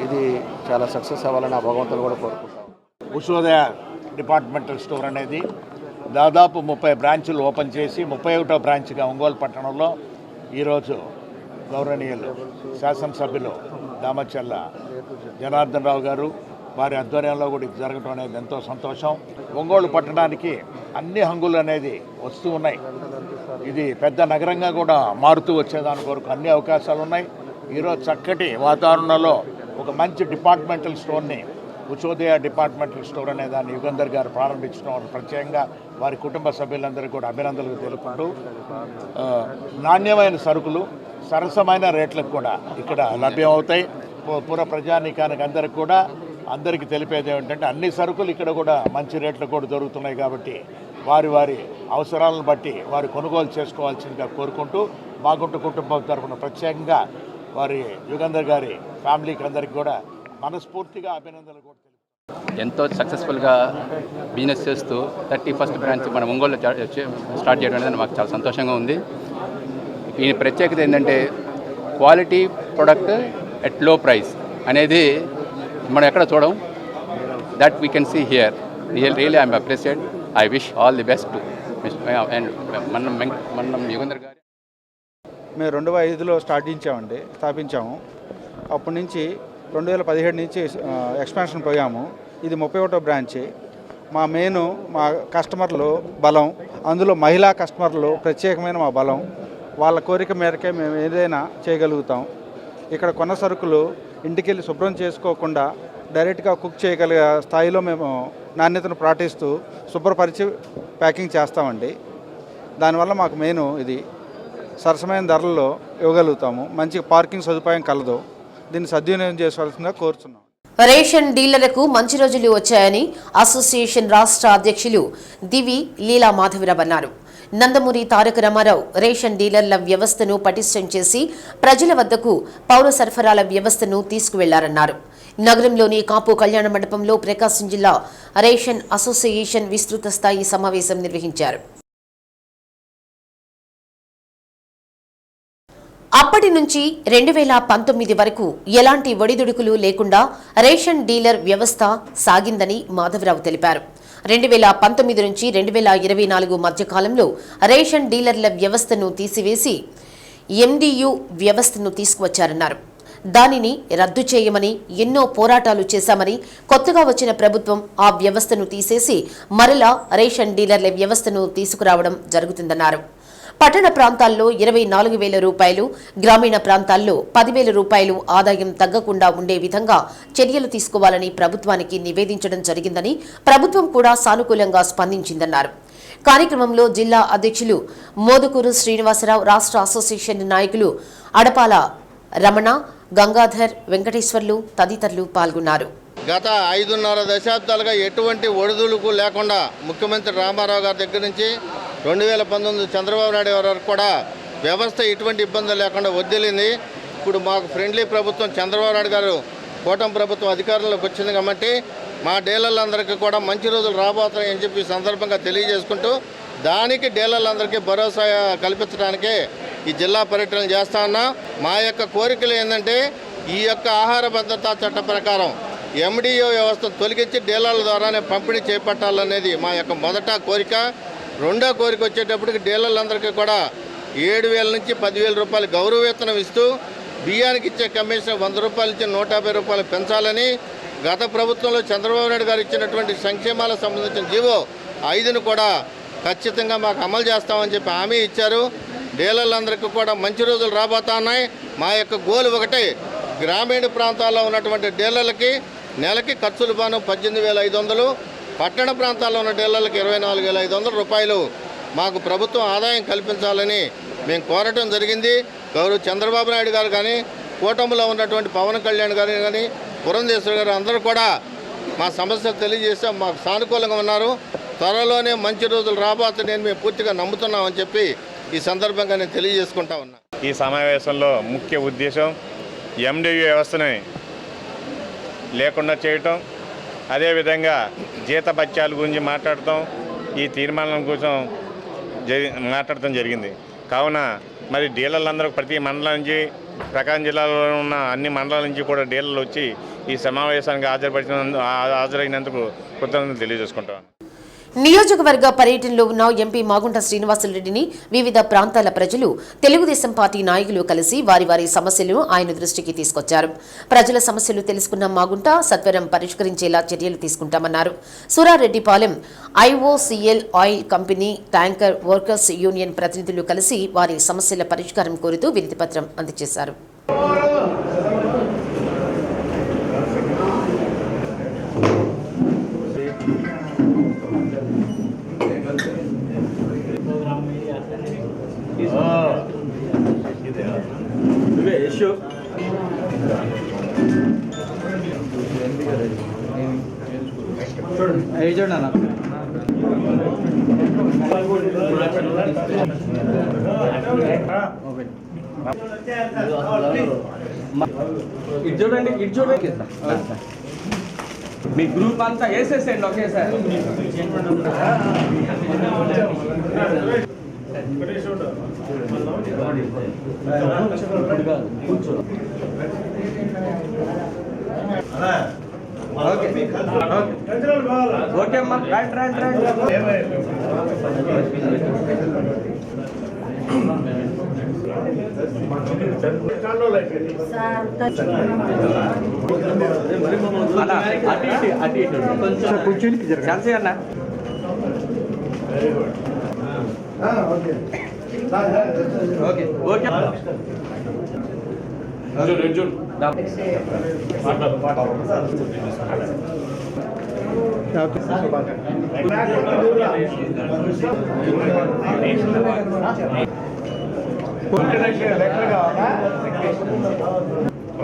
ఇది చాలా సక్సెస్ అవ్వాలని ఆ భగవంతులు కూడా కోరుకుంటాం. ఉషోదయ డిపార్ట్మెంటల్ స్టోర్ అనేది దాదాపు 30 బ్రాంచులు ఓపెన్ చేసి 31వ బ్రాంచ్గా ఒంగోలు పట్టణంలో ఈరోజు గౌరవనీయులు శాసనసభ్యులు దామచర్ల జనార్దన్ రావు గారు వారి ఆధ్వర్యంలో కూడా ఇది జరగడం అనేది ఎంతో సంతోషం. ఒంగోలు పట్టణానికి అన్ని హంగులు అనేది వస్తూ ఉన్నాయి. ఇది పెద్ద నగరంగా కూడా మారుతూ వచ్చేదాని కొరకు అన్ని అవకాశాలు ఉన్నాయి. ఈరోజు చక్కటి వాతావరణంలో ఒక మంచి డిపార్ట్మెంటల్ స్టోర్ని ఉషోదయ డిపార్ట్మెంటల్ స్టోర్ అనే దాన్ని యుగంధర్ గారు ప్రారంభించడం ప్రత్యేకంగా వారి కుటుంబ సభ్యులందరికీ కూడా అభినందనలు తెలుపుకుంటూ నాణ్యమైన సరుకులు సరసమైన రేట్లకు కూడా ఇక్కడ లభ్యమవుతాయి. పుర ప్రజానీకానికి అందరికీ తెలిపేది ఏమిటంటే అన్ని సరుకులు ఇక్కడ కూడా మంచి రేట్లు కూడా దొరుకుతున్నాయి కాబట్టి వారి అవసరాలను బట్టి వారు కొనుగోలు చేసుకోవాల్సిందిగా కోరుకుంటూ మాగుంట కుటుంబం తరఫున ప్రత్యేకంగా వారి యుగంధర్ గారి ఫ్యామిలీకి అందరికీ కూడా మనస్ఫూర్తిగా అభినందనలు కూడా తెలుపుతారు. ఎంతో సక్సెస్ఫుల్గా బిజినెస్ చేస్తూ 31st బ్రాంచ్ మన ఒంగోలులో స్టార్ట్ చేయడం అనేది మాకు చాలా సంతోషంగా ఉంది. ఈ ప్రత్యేకత ఏంటంటే quality product at low price అనేది మనం ఎక్కడ చూడం. That we can see here. Really I'm appreciate. I wish all the best and మనం యుగంధర్ గారు. మేము 2005లో స్థాపించాము. అప్పటి నుంచి 2017 నుంచి ఎక్స్పాన్షన్ పోయాము. ఇది 31వ బ్రాంచ్. మా కస్టమర్లు బలం, అందులో మహిళా కస్టమర్లు ప్రత్యేకమైన మా బలం. వాళ్ళ కోరిక మేరకే మేము ఏదైనా చేయగలుగుతాం. ఇక్కడ కొన్న సరుకులు ఇంటికెళ్ళి శుభ్రం చేసుకోకుండా డైరెక్ట్గా కుక్ చేయగలిగే స్థాయిలో మేము నాణ్యతను పాటిస్తూ శుభ్రపరిచి ప్యాకింగ్ చేస్తామండి. దానివల్ల మాకు మెయిన్ ఇది సరసమైన ధరల్లో ఇవ్వగలుగుతాము. మంచి పార్కింగ్ సదుపాయం కలదు. దీన్ని సద్వినియోగం చేసుకోవాల్సిందిగా కోరుతున్నాం. రేషన్ డీలర్లకు మంచి రోజులు వచ్చాయని అసోసియేషన్ రాష్ట్ర అధ్యక్షులు దివి లీలా మాధవరావు అన్నారు. నందమూరి తారక రామారావు రేషన్ డీలర్ల వ్యవస్థను పటిష్టం చేసి ప్రజల వద్దకు పౌర సరఫరాల వ్యవస్థను తీసుకువెళ్లారన్నారు. నగరంలోని కాపు కళ్యాణ మండపంలో ప్రకాశం జిల్లా రేషన్ అసోసియేషన్ విస్తృత స్థాయి సమావేశం నిర్వహించారు. అప్పటి నుంచి 2019 వరకు ఎలాంటి ఒడిదుడుకులు లేకుండా రేషన్ డీలర్ వ్యవస్థ సాగిందని మాధవరావు తెలిపారు. 2019 నుంచి 2024 మధ్యకాలంలో రేషన్ డీలర్ల వ్యవస్థను తీసివేసి ఎండియు వ్యవస్థను తీసుకువచ్చారన్నారు. దానిని రద్దు చేయమని ఎన్నో పోరాటాలు చేశామని, కొత్తగా వచ్చిన ప్రభుత్వం ఆ వ్యవస్థను తీసేసి మరలా రేషన్ డీలర్ల వ్యవస్థను తీసుకురావడం జరుగుతుందన్నారు. పట్టణ ప్రాంతాల్లో 24,000 రూపాయలు, గ్రామీణ ప్రాంతాల్లో 10,000 రూపాయలు ఆదాయం తగ్గకుండా ఉండే విధంగా చర్యలు తీసుకోవాలని ప్రభుత్వానికి నివేదించడం జరిగిందని, ప్రభుత్వం కూడా సానుకూలంగా స్పందించిందన్నారు. కార్యక్రమంలో జిల్లా అధ్యక్షులు మోదుకూరు శ్రీనివాసరావు, రాష్ట్ర అసోసియేషన్ నాయకులు అడపాల రమణ, గంగాధర్, వెంకటేశ్వర్లు తదితరులు పాల్గొన్నారు. గత 5.5 దశాబ్దాలుగా ఎటువంటి ఒడిదుడుకు లేకుండా ముఖ్యమంత్రి రామారావు గారి దగ్గర నుంచి 2019 చంద్రబాబు నాయుడు వరకు కూడా వ్యవస్థ ఎటువంటి ఇబ్బందులు లేకుండా వదిలింది. ఇప్పుడు మాకు ఫ్రెండ్లీ ప్రభుత్వం చంద్రబాబు నాయుడు గారు కూటమి ప్రభుత్వం అధికారంలోకి వచ్చింది కాబట్టి మా డీలర్లందరికీ కూడా మంచి రోజులు రాబోతున్నాయని చెప్పి సందర్భంగా తెలియజేసుకుంటూ దానికి డీలర్లందరికీ భరోసా కల్పించడానికే ఈ జిల్లా పర్యటన చేస్తా ఉన్నాం. మా యొక్క కోరికలు ఏంటంటే ఈ యొక్క ఆహార భద్రతా చట్టం ప్రకారం ఎండిఓ వ్యవస్థ తొలగించి డీలర్ల ద్వారానే పంపిణీ చేపట్టాలనేది మా యొక్క మొదట కోరిక. రెండో కోరిక వచ్చేటప్పటికి డీలర్లందరికీ కూడా 7,000 నుంచి 10,000 రూపాయలు గౌరవ వేతనం ఇస్తూ బియ్యానికి ఇచ్చే కమిషన్ 100 రూపాయల నుంచి 150 రూపాయలు పెంచాలని గత ప్రభుత్వంలో చంద్రబాబు నాయుడు గారు ఇచ్చినటువంటి సంక్షేమాలకు సంబంధించిన జీవో 5ను కూడా ఖచ్చితంగా మాకు అమలు చేస్తామని చెప్పి హామీ ఇచ్చారు. డీలర్లందరికీ కూడా మంచి రోజులు రాబోతా ఉన్నాయి. మా యొక్క గోల్ ఒకటే, గ్రామీణ ప్రాంతాల్లో ఉన్నటువంటి డీలర్లకి నెలకి ఖర్చులు బాను 18,500, పట్టణ ప్రాంతాల్లో ఉన్న డీలర్లకు 24,500 రూపాయలు మాకు ప్రభుత్వం ఆదాయం కల్పించాలని మేము కోరటం జరిగింది. గౌరవ చంద్రబాబు నాయుడు గారు కానీ, కూటమిలో ఉన్నటువంటి పవన్ కళ్యాణ్ గారు కానీ, పురంధేశ్వరి గారు అందరూ కూడా మా సమస్యలు తెలియజేసి మాకు సానుకూలంగా ఉన్నారు. త్వరలోనే మంచి రోజులు రాబోతున్నాయని మేము పూర్తిగా నమ్ముతున్నామని చెప్పి ఈ సందర్భంగా నేను తెలియజేసుకుంటా ఉన్నా. ఈ సమావేశంలో ముఖ్య ఉద్దేశం ఎండియు వ్యవస్థని లేకుండా చేయటం, అదేవిధంగా జీతభత్యాల గురించి మాట్లాడటం, ఈ తీర్మానం కోసం మాట్లాడటం జరిగింది. కావున మరి డీలర్లందరూ ప్రతి మండలం నుంచి, ప్రకాశం జిల్లాలో ఉన్న అన్ని మండలాల నుంచి కూడా డీలర్లు వచ్చి ఈ సమావేశానికి హాజరైనందుకు కృతజ్ఞతలు తెలియజేసుకుంటాం. నియోజకవర్గ పర్యటనలో ఉన్న ఎంపీ మాగుంట శ్రీనివాసులరెడ్డిని వివిధ ప్రాంతాల ప్రజలు, తెలుగుదేశం పార్టీ నాయకులు కలిసి వారి వారి సమస్యలను ఆయన దృష్టికి తీసుకొచ్చారు. ప్రజల సమస్యలు తెలుసుకున్న మాగుంట సత్వరం పరిష్కరించేలా చర్యలు తీసుకుంటామన్నారు. Surareddypalem IOCL oil company tanker workers union ప్రతినిధులు కలిసి వారి సమస్యల పరిష్కారం కోరుతూ వినతిపత్రం అందజేశారు. చూడండి మీ గ్రూప్ అంతా వేసేసేయండి ఒకేసారి. ఓకే అమ్మా, రైట్.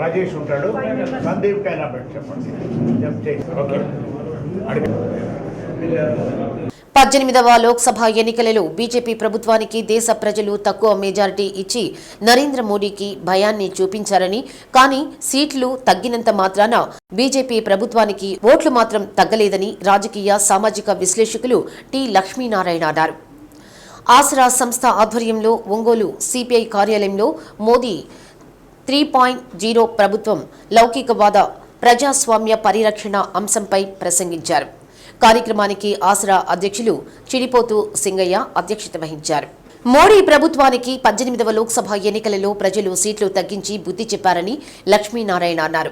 రాజేష్ ఉంటాడు, సందీప్ కైనా పెట్టి చెప్పండి. 18వ లోక్సభ ఎన్నికలలో బీజేపీ ప్రభుత్వానికి దేశ ప్రజలు తక్కువ మెజారిటీ ఇచ్చి నరేంద్ర మోడీకి భయాన్ని చూపించారని, కానీ సీట్లు తగ్గినంత మాత్రాన బీజేపీ ప్రభుత్వానికి ఓట్లు మాత్రం తగ్గలేదని రాజకీయ సామాజిక విశ్లేషకులు టి లక్ష్మీనారాయణ అన్నారు. ఆసరా సంస్థ ఆధ్వర్యంలో ఒంగోలు సిపిఐ కార్యాలయంలో మోదీ 3.0 ప్రభుత్వం లౌకికవాద ప్రజాస్వామ్య పరిరక్షణ అంశంపై ప్రసంగించారు. కార్యక్రమానికి ఆసరా అధ్యక్షులు చిడిపోతు సింగయ్య అధ్యక్షత వహించారు. మోడీ ప్రభుత్వానికి 18వ లోక్సభ ఎన్నికలలో ప్రజలు సీట్లు తగ్గించి బుద్ధి చెప్పారని లక్ష్మీనారాయణ అన్నారు.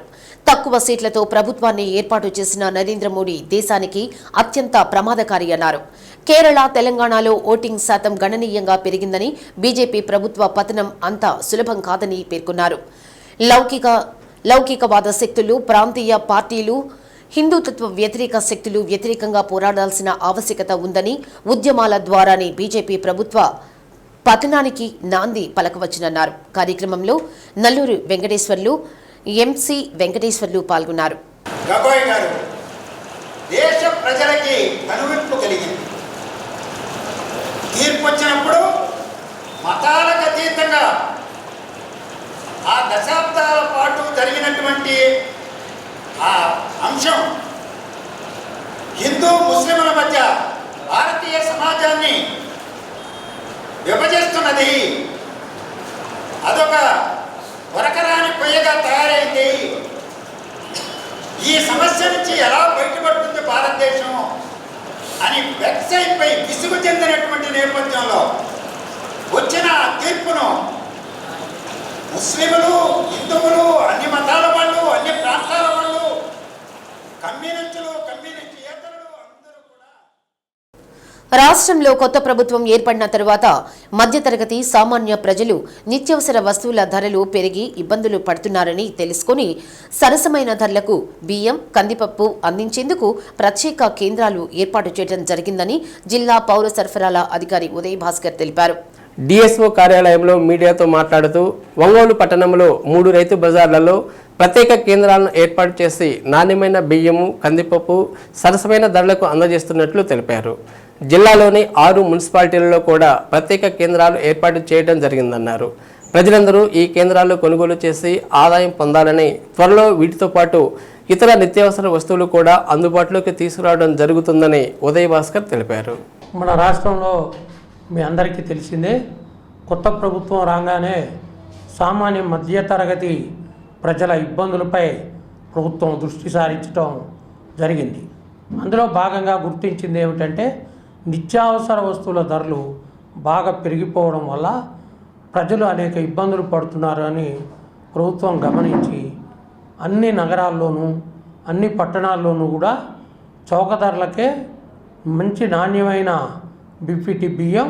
తక్కువ సీట్లతో ప్రభుత్వాన్ని ఏర్పాటు చేసిన నరేంద్ర మోడీ దేశానికి అత్యంత ప్రమాదకారి అన్నారు. కేరళ, తెలంగాణలో ఓటింగ్ శాతం గణనీయంగా పెరిగిందని, బీజేపీ ప్రభుత్వ పతనం అంత సులభం కాదని పేర్కొన్నారు. లౌకికవాద శక్తులు, ప్రాంతీయ పార్టీలు, హిందూత్వ వ్యతిరేక శక్తులు వ్యతిరేకంగా పోరాడాల్సిన ఆవశ్యకత ఉందని, ఉద్యమాల ద్వారానే బీజేపీ ప్రభుత్వ పతనానికి నాంది పలకవచ్చునన్నారు. కార్యక్రమంలో నల్లూరు వెంకటేశ్వర్లు, ఎంసీ వెంకటేశ్వర్లు పాల్గొన్నారు. గగోయ్ గారు దేశ ప్రజలకి కనువిప్పు కలిగింది. తీర్పు వచ్చినప్పుడు మతాలకు అతీతంగా ఆ దశాబ్దాల పాటు జరిగినటువంటి ఆ అంశం హిందూ ముస్లింల మధ్య భారతీయ సమాజాన్ని విభజిస్తున్నది. అదొక వరకరాని పొయ్యగా తయారైంది. ఈ సమస్య నుంచి ఎలా బయటపడుతుంది భారతదేశం అని వెబ్సైట్పై విసుగు చెందినటువంటి నేపథ్యంలో వచ్చిన తీర్పును ముస్లింలు, హిందువులు, అన్ని మతాల వాళ్ళు, అన్ని ప్రాంతాల వాళ్ళు, కమ్యూనిస్టులు, కమ్యూనిస్టు రాష్ట్రంలో కొత్త ప్రభుత్వం ఏర్పడిన తరువాత మధ్యతరగతి సామాన్య ప్రజలు నిత్యావసర వస్తువుల ధరలు పెరిగి ఇబ్బందులు పడుతున్నారని తెలుసుకుని సరసమైన ధరలకు బియ్యం, కందిపప్పు అందించేందుకు ప్రత్యేక కేంద్రాలు ఏర్పాటు చేయడం జరిగిందని జిల్లా పౌర సరఫరాల అధికారి ఉదయ్ భాస్కర్ తెలిపారు. డిఎస్ఓ కార్యాలయంలో మీడియాతో మాట్లాడుతూ ఒంగోలు పట్టణంలో 3 రైతు బజార్లలో ప్రత్యేక కేంద్రాలను ఏర్పాటు చేసి నాణ్యమైన బియ్యము, కందిపప్పు సరసమైన ధరలకు అందజేస్తున్నట్లు తెలిపారు. జిల్లాలోని 6 మున్సిపాలిటీలలో కూడా ప్రత్యేక కేంద్రాలు ఏర్పాటు చేయడం జరిగిందన్నారు. ప్రజలందరూ ఈ కేంద్రాలు కొనుగోలు చేసి ఆదాయం పొందాలని, త్వరలో వీటితో పాటు ఇతర నిత్యావసర వస్తువులు కూడా అందుబాటులోకి తీసుకురావడం జరుగుతుందని ఉదయ్ భాస్కర్ తెలిపారు. మన రాష్ట్రంలో మీ అందరికీ తెలిసిందే, కొత్త ప్రభుత్వం రాగానే సామాన్య మధ్యతరగతి ప్రజల ఇబ్బందులపై ప్రభుత్వం దృష్టి సారించడం జరిగింది. అందులో భాగంగా గుర్తించింది ఏమిటంటే నిత్యావసర వస్తువుల ధరలు బాగా పెరిగిపోవడం వల్ల ప్రజలు అనేక ఇబ్బందులు పడుతున్నారు అని ప్రభుత్వం గమనించి అన్ని నగరాల్లోనూ అన్ని పట్టణాల్లోనూ కూడా చౌక ధరలకే మంచి నాణ్యమైన బిపిటి బియ్యం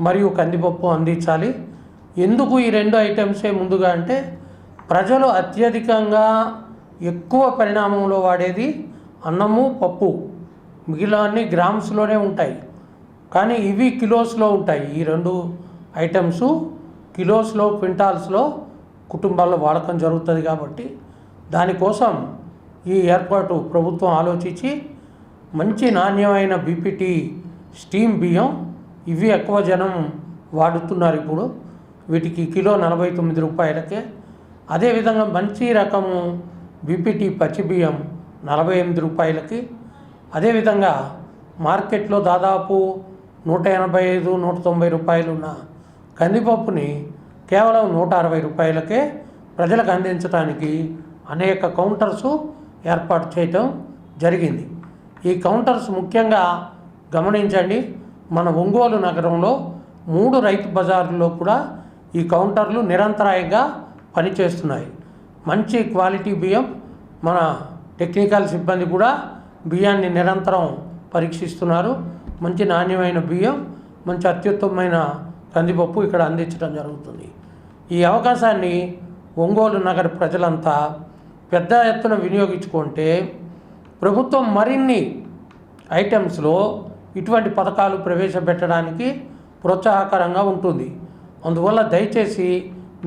మరియు కందిపప్పు అందించాలి. ఎందుకు ఈ 2 ఐటమ్సే ముందుగా అంటే ప్రజలు అత్యధికంగా ఎక్కువ పరిణామంలో వాడేది అన్నము, పప్పు. మిగిలినవన్నీ గ్రామ్స్లోనే ఉంటాయి, కానీ ఇవి కిలోస్లో ఉంటాయి. ఈ 2 ఐటమ్స్ కిలోస్లో, క్వింటాల్స్లో కుటుంబాల్లో వాడకం జరుగుతుంది. కాబట్టి దానికోసం ఈ ఏర్పాటు ప్రభుత్వం ఆలోచించి మంచి నాణ్యమైన బిపిటి స్టీమ్ బియ్యం ఇవి ఎక్కువ జనం వాడుతున్నారు. ఇప్పుడు వీటికి కిలో 49 రూపాయలకే. అదేవిధంగా మంచి రకము బిపిటి పచ్చి బియ్యం 48 రూపాయలకి. అదేవిధంగా మార్కెట్లో దాదాపు 185-190 రూపాయలు ఉన్న కందిపప్పుని కేవలం 160 రూపాయలకే ప్రజలకు అందించడానికి అనేక కౌంటర్సు ఏర్పాటు చేయటం జరిగింది. ఈ కౌంటర్స్ ముఖ్యంగా గమనించండి, మన ఒంగోలు నగరంలో 3 రైతు బజార్లలో కూడా ఈ కౌంటర్లు నిరంతరాయంగా పనిచేస్తున్నాయి. మంచి క్వాలిటీ బియ్యం, మన టెక్నికల్ సిబ్బంది కూడా బియ్యాన్ని నిరంతరం పరీక్షిస్తున్నారు. మంచి నాణ్యమైన బియ్యం, మంచి అత్యుత్తమమైన కందిపప్పు ఇక్కడ అందించడం జరుగుతుంది. ఈ అవకాశాన్ని ఒంగోలు నగర ప్రజలంతా పెద్ద ఎత్తున వినియోగించుకుంటే ప్రభుత్వం మరిన్ని ఐటమ్స్లో ఇటువంటి పథకాలు ప్రవేశపెట్టడానికి ప్రోత్సాహకరంగా ఉంటుంది. అందువల్ల దయచేసి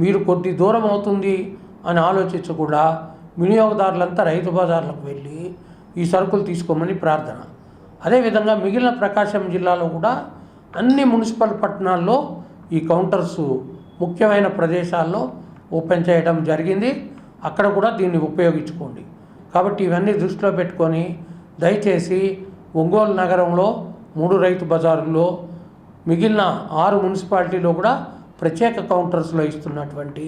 మీరు కొద్ది దూరం అవుతుంది అని ఆలోచించకుండా వినియోగదారులంతా రైతు బజార్లకు వెళ్ళి ఈ సరుకులు తీసుకోమని ప్రార్థన. అదేవిధంగా మిగిలిన ప్రకాశం జిల్లాలో కూడా అన్ని మున్సిపల్ పట్టణాల్లో ఈ కౌంటర్స్ ముఖ్యమైన ప్రదేశాల్లో ఓపెన్ చేయడం జరిగింది. అక్కడ కూడా దీన్ని ఉపయోగించుకోండి. కాబట్టి ఇవన్నీ దృష్టిలో పెట్టుకొని దయచేసి ఒంగోలు నగరంలో 3 రైతు బజారుల్లో, మిగిలిన 6 మున్సిపాలిటీలో కూడా ప్రత్యేక కౌంటర్స్లో ఇస్తున్నటువంటి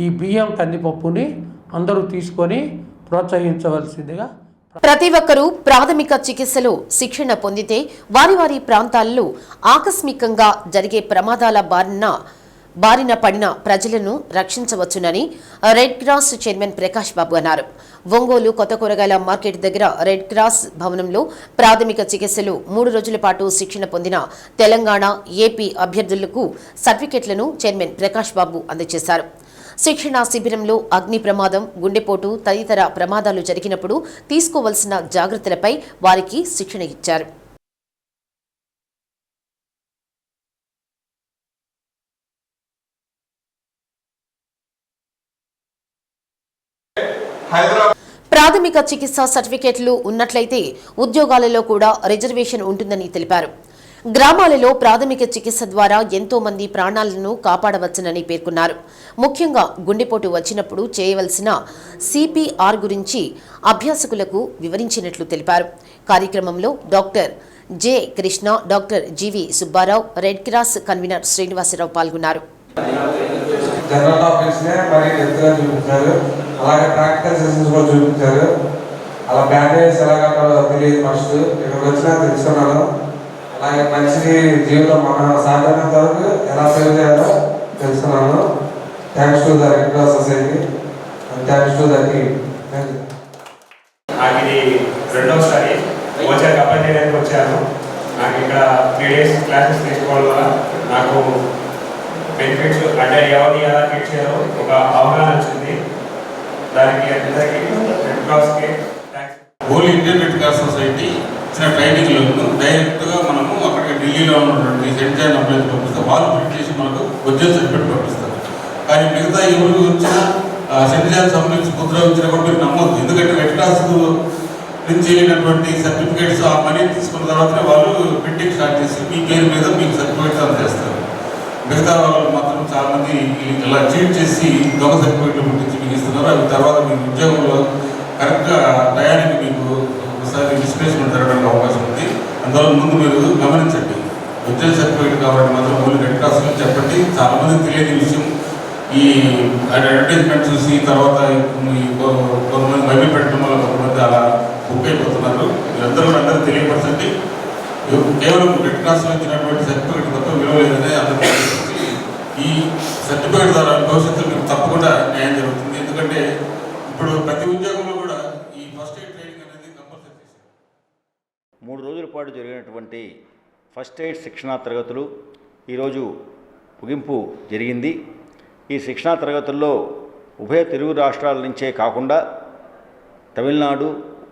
ఈ బియ్యం, కందిపప్పుని అందరూ తీసుకొని ప్రోత్సహించవలసిందిగా. ప్రతి ఒక్కరూ ప్రాథమిక చికిత్సలో శిక్షణ పొందితే వారి వారి ప్రాంతాల్లో ఆకస్మికంగా జరిగే ప్రమాదాల బారిన పడిన ప్రజలను రక్షించవచ్చునని రెడ్ క్రాస్ చైర్మన్ ప్రకాష్ బాబు అన్నారు. ఒంగోలు కొత్త కూరగాయల మార్కెట్ దగ్గర రెడ్ క్రాస్ భవనంలో ప్రాథమిక చికిత్సలు 3 రోజుల పాటు శిక్షణ పొందిన తెలంగాణ, ఏపీ అభ్యర్థులకు సర్టిఫికెట్లను చైర్మన్ ప్రకాష్ బాబు అందజేశారు. శిక్షణ శిబిరంలో అగ్ని ప్రమాదం, గుండెపోటు తదితర ప్రమాదాలు జరిగినప్పుడు తీసుకోవలసిన జాగ్రత్తలపై వారికి శిక్షణ ఇచ్చారు. ప్రాథమిక చికిత్సా సర్టిఫికెట్లు ఉన్నట్లయితే ఉద్యోగాలలో కూడా రిజర్వేషన్ ఉంటుందని తెలిపారు. గ్రామాలలో ప్రాథమిక చికిత్స ద్వారా ఎంతో మంది ప్రాణాలను కాపాడవచ్చునని పేర్కొన్నారు. ముఖ్యంగా గుండెపోటు వచ్చినప్పుడు చేయవలసిన సిపిఆర్ గురించి అభ్యాసకులకు వివరించినట్లు తెలిపారు. కార్యక్రమంలో doctor J Krishna, doctor GV Subbarao, red cross convener Srinivasarao పాల్గొన్నారు. జనరల్ టాపిక్స్నే మరి ఎత్తుగా చూపించారు. అలాగే ప్రాక్టికల్ సెషన్స్ కూడా చూపించారు. అలా బ్యాండేజ్ ఎలా కట్టాలో తెలియదు ఫస్ట్, ఇక్కడికి వచ్చినా తెలుసుకున్నాను. అలాగే మనిషికి జీవితం మన సాధ్యమైనంత వరకు ఎలా సేవ్ చేయాలో తెలుసుకున్నాను. Thanks to the red cross society and thanks to the team. నాకు ఇది రెండోసారి ఓచర్ కంపెనీ చేయడానికి వచ్చాను. నాకు ఇక్కడ 3 days క్లాసెస్ తీసుకోవడం వల్ల నాకు బెనిఫిట్స్ అంటే ఎవరు ఎలా ట్రీట్ చేయాలో ఒక అవగాహన వచ్చింది. దానికి అందరికీ రెడ్ క్రాస్కి whole Indian red cross society ఇచ్చిన ట్రైనింగ్లో డైరెక్ట్గా మనము అక్కడికి ఢిల్లీలో ఉన్నటువంటి సెంట్ జాన్ అప్లైన్స్ పంపిస్తే వాళ్ళు ప్రింట్ చేసి మనకు ఒరిజినల్ సర్టిఫికేట్ పంపిస్తారు. కానీ మిగతా ఎవరు వచ్చినా సెంట్ జాన్ సంబంధించి ముద్ర వచ్చినా కూడా మీరు నమ్మొద్దు. ఎందుకంటే రెడ్ క్రాస్ నుంచి వెళ్ళినటువంటి సర్టిఫికేట్స్ ఆ మనీ తీసుకున్న తర్వాతనే వాళ్ళు ప్రింటింగ్ స్టార్ట్ చేసి మీ పేరు మీద మీకు సర్టిఫికేట్స్ అందజేస్తారు. మిగతా వాళ్ళు మాత్రం చాలామంది ఇలా చీట్ చేసి దొంగ సర్టిఫికేట్లు పుట్టించి మీకు ఇస్తున్నారు. అవి తర్వాత మీ ఉద్యోగంలో కరెక్ట్గా టయానికి మీకు ఒకసారి డిస్ప్లేస్మెంట్ జరగడానికి అవకాశం ఉంది. అందువల్ల ముందు మీరు గమనించండి. ఒరిజినల్ సర్టిఫికేట్ కాబట్టి మాత్రం ఓన్లీ రెడ్ క్రాస్లో చెప్పండి. చాలామంది తెలియని విషయం ఈ అడ్వర్టైజ్మెంట్ చూసి తర్వాత కొంతమంది భయమే పెట్టడం వల్ల కొంతమంది అలా బుక్ అయిపోతున్నారు. మీరందరూ కూడా అందరూ తెలియపరచండి. కేవలం రెడ్ క్రాస్లో ఇచ్చినటువంటి సర్టిఫికేట్ తప్ప విలువ లేదనే అందరికీ ఈ సర్టిఫికేట్ ద్వారా భవిష్యత్తులో మీకు తప్పకుండా న్యాయం జరుగుతుంది. ఎందుకంటే ఇప్పుడు ప్రతి ఉద్యోగంలో కూడా ఈ ఫస్ట్ ఎయిడ్ ట్రైనింగ్ అనేది కంపల్సరీ చేశారు. 3 రోజుల పాటు జరిగినటువంటి ఫస్ట్ ఎయిడ్ శిక్షణా తరగతులు ఈరోజు ముగింపు జరిగింది. ఈ శిక్షణా తరగతుల్లో ఉభయ తెలుగు రాష్ట్రాల నుంచే కాకుండా తమిళనాడు,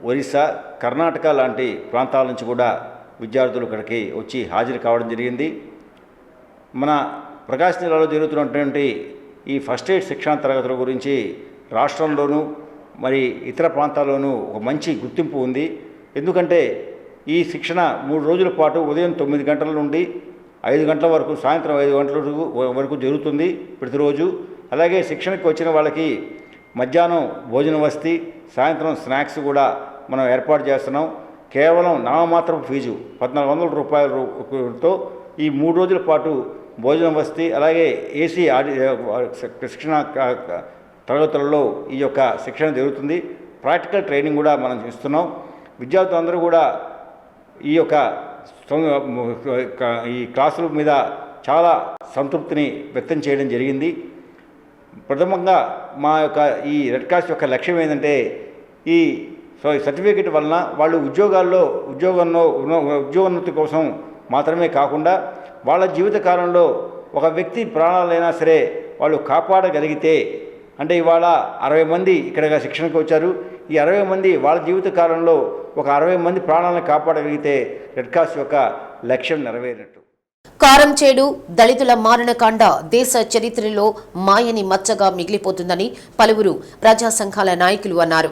ఒరిస్సా, కర్ణాటక లాంటి ప్రాంతాల నుంచి కూడా విద్యార్థులు ఇక్కడికి వచ్చి హాజరు కావడం జరిగింది. మన ప్రకాశం జిల్లాలో జరుగుతున్నటువంటి ఈ ఫస్ట్ ఎయిడ్ శిక్షణా తరగతుల గురించి రాష్ట్రంలోనూ మరి ఇతర ప్రాంతాల్లోనూ ఒక మంచి గుర్తింపు ఉంది. ఎందుకంటే ఈ శిక్షణ 3 రోజుల పాటు ఉదయం 9 గంటల నుండి 5 గంటల వరకు, సాయంత్రం 5 గంటల వరకు జరుగుతుంది ప్రతిరోజు. అలాగే శిక్షణకు వచ్చిన వాళ్ళకి మధ్యాహ్నం భోజన వసతి, సాయంత్రం స్నాక్స్ కూడా మనం ఏర్పాటు చేస్తున్నాం. కేవలం నామమాత్రపు ఫీజు 1400 రూపాయలతో ఈ 3 రోజుల పాటు భోజన వసతి, అలాగే ఏసీ శిక్షణ తరగతులలో ఈ యొక్క శిక్షణ జరుగుతుంది. ప్రాక్టికల్ ట్రైనింగ్ కూడా మనం ఇస్తున్నాం. విద్యార్థులందరూ కూడా ఈ యొక్క ఈ క్లాసుల మీద చాలా సంతృప్తిని వ్యక్తం చేయడం జరిగింది. ప్రథమంగా మా యొక్క ఈ రెడ్ క్రాస్ యొక్క లక్ష్యం ఏంటంటే ఈ సర్టిఫికేట్ వలన వాళ్ళు ఉద్యోగోన్నతి కోసం మాత్రమే కాకుండా వాళ్ళ జీవిత కాలంలో ఒక వ్యక్తి ప్రాణాలైనా సరే వాళ్ళు కాపాడగలిగితే, అంటే ఇవాళ 60 మంది ఇక్కడ శిక్షణకు వచ్చారు. ఈ 60 మంది వాళ్ళ జీవిత కాలంలో ఒక 60 మంది ప్రాణాలను కాపాడగలిగితే రెడ్ క్రాస్ యొక్క లక్ష్యం నెరవేరినట్టు. కారంచేడు దళితుల మారణకాండ దేశ చరిత్రలో మాయని మచ్చగా మిగిలిపోతుందని పలువురు ప్రజా సంఘాల నాయకులు అన్నారు.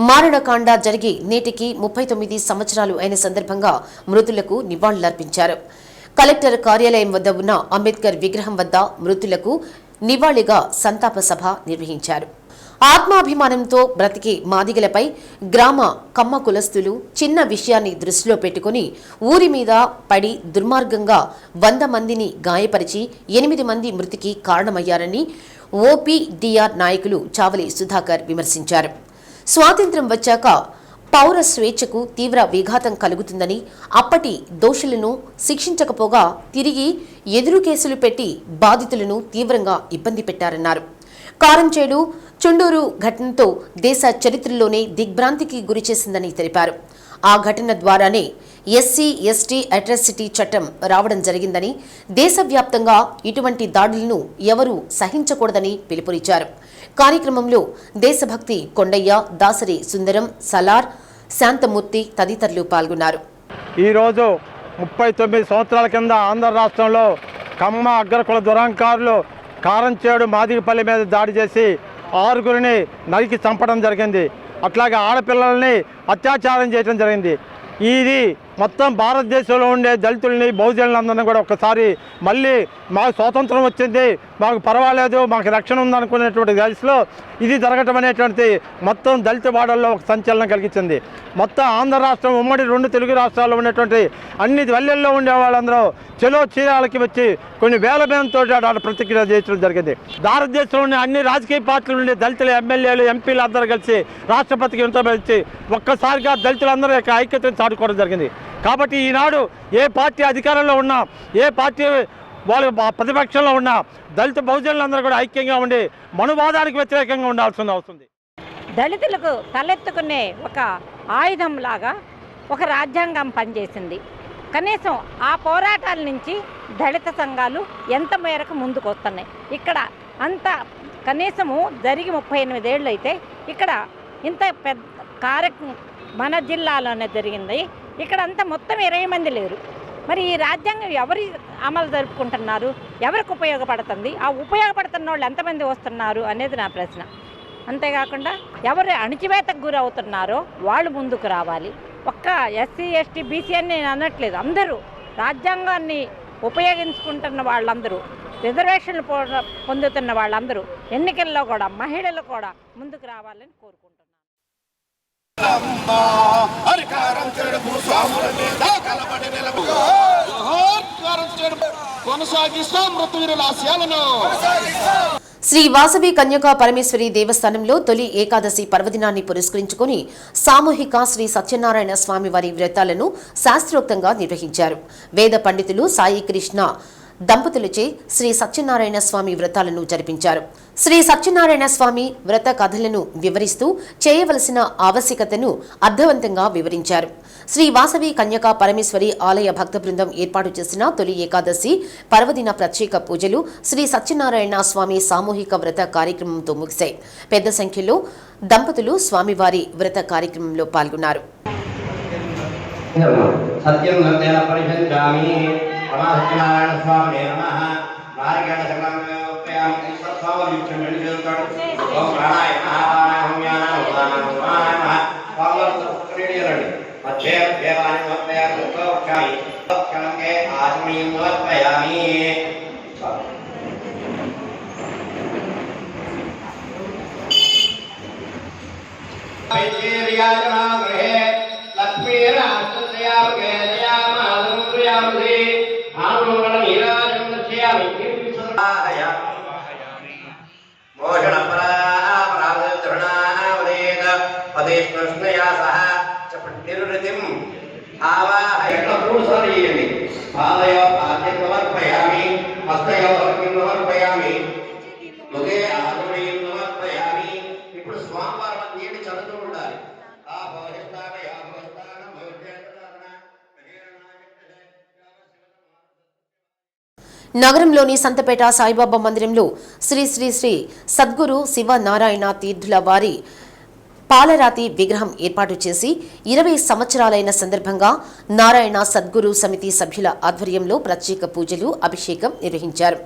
మారణకాండ జరిగి నేటికి 39 సంవత్సరాలు అయిన సందర్భంగా మృతులకు నివాళులర్పించారు. కలెక్టర్ కార్యాలయం వద్ద ఉన్న అంబేద్కర్ విగ్రహం వద్ద మృతులకు నివాళిగా సంతాప సభ నిర్వహించారు. ఆత్మాభిమానంతో బ్రతికే మాదిగలపై గ్రామ కమ్మ కులస్తులు చిన్న విషయాన్ని దృష్టిలో పెట్టుకుని ఊరి మీద పడి దుర్మార్గంగా 100 మందిని గాయపరిచి 8 మంది మృతికి కారణమయ్యారని ఓపీడీఆర్ నాయకులు చావలి సుధాకర్ విమర్శించారు. స్వాతంత్ర్యం వచ్చాక పౌర స్వేచ్ఛకు తీవ్ర విఘాతం కలుగుతుందని, అప్పటి దోషులను శిక్షించకపోగా తిరిగి ఎదురు కేసులు పెట్టి బాధితులను తీవ్రంగా ఇబ్బంది పెట్టారన్నారు. కారంచేడు చుండూరు ఘటనతో దేశ చరిత్రలోనే దిగ్భ్రాంతికి గురిచేసిందని తెలిపారు. ఆ ఘటన ద్వారానే ఎస్సీ ఎస్టీ అట్రాసిటీ చట్టం రావడం జరిగిందని, దేశవ్యాప్తంగా ఇటువంటి దాడులను ఎవరూ సహించకూడదని పిలుపునిచ్చారు. కార్యక్రమంలో దేశభక్తి కొండయ్య, దాసరి సుందరం, సలార్, శాంతమూర్తి తదితరులు పాల్గొన్నారు. ఈరోజు 39 సంవత్సరాల కింద ఆంధ్ర రాష్ట్రంలో కమ్మ అగ్రకుల దురాంకారులు కారంచేడు మాదిగపల్లి మీద దాడి చేసి 6గురిని నరికి చంపడం జరిగింది. అట్లాగే ఆడపిల్లల్ని అత్యాచారం చేయడం జరిగింది. ఇది మొత్తం భారతదేశంలో ఉండే దళితుల్ని, బహుజనులందరినీ కూడా ఒక్కసారి మళ్ళీ మాకు స్వాతంత్రం వచ్చింది, మాకు పర్వాలేదు, మాకు రక్షణ ఉందనుకునేటువంటి దశలో ఇది జరగటం అనేటువంటి మొత్తం దళిత వాడల్లో ఒక సంచలనం కలిగించింది. మొత్తం ఆంధ్ర రాష్ట్రం ఉమ్మడి 2 తెలుగు రాష్ట్రాల్లో ఉన్నటువంటి అన్ని పల్లెల్లో ఉండే వాళ్ళందరూ చెలో చీరాలకి వచ్చి కొన్ని వేల మందితో ప్రతిక్రియ చేయడం జరిగింది. భారతదేశంలో ఉండే అన్ని రాజకీయ పార్టీల నుండి దళితులు ఎమ్మెల్యేలు, ఎంపీలు అందరూ కలిసి రాష్ట్రపతికి ఇంతమంది ఒక్కసారిగా దళితులందరూ యొక్క ఐక్యతను చాటుకోవడం జరిగింది. కాబట్టి ఈనాడు ఏ పార్టీ అధికారంలో ఉన్నా, ఏ పార్టీ వాళ్ళు ప్రతిపక్షంలో ఉన్న దళిత బహుజనులందరూ కూడా ఐక్యంగా ఉండి మనువాదానికి వ్యతిరేకంగా ఉండాల్సిన అవసరం ఉంది. దళితులకు తలెత్తుకునే ఒక ఆయుధంలాగా ఒక రాజ్యాంగం పనిచేసింది. కనీసం ఆ పోరాటాల నుంచి దళిత సంఘాలు ఎంత మేరకు ముందుకు వస్తున్నాయి. ఇక్కడ అంత కనీసము జరిగి 38 ఏళ్ళు అయితే ఇక్కడ ఇంత పెద్ద మన జిల్లాలోనే జరిగింది. ఇక్కడ అంతా మొత్తం 20 మంది లేరు. మరి ఈ రాజ్యాంగం ఎవరి అమలు జరుపుకుంటున్నారు, ఎవరికి ఉపయోగపడుతుంది, ఆ ఉపయోగపడుతున్న వాళ్ళు ఎంతమంది వస్తున్నారు అనేది నా ప్రశ్న. అంతేకాకుండా ఎవరు అణిచివేతకు గురవుతున్నారో వాళ్ళు ముందుకు రావాలి. ఒక్క ఎస్సీ ఎస్టీ బీసీ అని నేను అనట్లేదు, అందరూ రాజ్యాంగాన్ని ఉపయోగించుకుంటున్న వాళ్ళందరూ, రిజర్వేషన్లు పొందుతున్న వాళ్ళందరూ ఎన్నికల్లో కూడా మహిళలు కూడా ముందుకు రావాలని కోరుకుంటున్నాను. శ్రీ వాసవి కన్యకా పరమేశ్వరి దేవస్థానంలో తొలి ఏకాదశి పర్వదినాన్ని పురస్కరించుకుని సామూహిక శ్రీ సత్యనారాయణ స్వామి వారి వ్రతాలను శాస్త్రోక్తంగా నిర్వహించారు. వేద పండితులు సాయి కృష్ణ దంపతులచే శ్రీ సత్యనారాయణ స్వామి వ్రతాలను జరిపించారు. శ్రీ సత్యనారాయణ స్వామి వ్రత కథలను వివరిస్తూ చేయవలసిన ఆవశ్యకతను అర్థవంతంగా వివరించారు. శ్రీ వాసవి కన్యకా పరమేశ్వరి ఆలయ భక్త బృందం ఏర్పాటు చేసిన తొలి ఏకాదశి పర్వదిన ప్రత్యేక పూజలు శ్రీ సత్యనారాయణ స్వామి సామూహిక వ్రత కార్యక్రమంతో ముగిశాయి. పెద్ద సంఖ్యలో దంపతులు స్వామివారి వ్రత కార్యక్రమంలో పాల్గొన్నారు. సత్యనారాయణ స్వామి నమః. నారికేళ శరణామయామి సత్స్వామీక్షం వెళ్ళిపోతాడు. ఓం ప్రాణాయామ హోమ్యాన స్వామి మధ్య దేవాన్ని సమర్పయామి. క్షణంకే ఆచమనీయం సమర్పయామి. గృహే లక్ష్మీరాష్ట్రయామి కృష్ణయా సహ నిరుతిం ఆవాహయండి. పాదయో ఆద్యం సమర్పయామి. హస్తయో సమర్పయామి. ముఖే ఆచమనీయం సమర్పయామి. ఇప్పుడు స్వామివారి నీటి చదువుతూ ఉండాలి. నగరంలోని సంతపేట సాయిబాబా మందిరంలో శ్రీ శ్రీ శ్రీ సద్గురు శివ నారాయణ తీర్థుల వారి పాలరాతి విగ్రహం ఏర్పాటు చేసి 20 సంవత్సరాలైన సందర్భంగా నారాయణ సద్గురు సమితి సభ్యుల ఆధ్వర్యంలో ప్రత్యేక పూజలు, అభిషేకం నిర్వహించారు.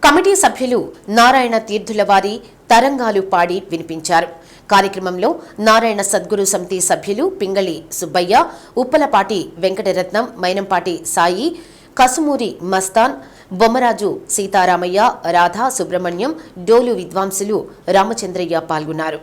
కమిటీ సభ్యులు నారాయణ తీర్థుల వారి తరంగాలు పాడి వినిపించారు. కార్యక్రమంలో నారాయణ సద్గురు సమితి సభ్యులు పింగళి సుబ్బయ్య, ఉప్పలపాటి వెంకటరత్నం, మైనంపాటి సాయి, కసుమూరి మస్తాన్, బొమ్మరాజు సీతారామయ్య, రాధా సుబ్రహ్మణ్యం, డోలు విద్వాంసులు రామచంద్రయ్య పాల్గొన్నారు.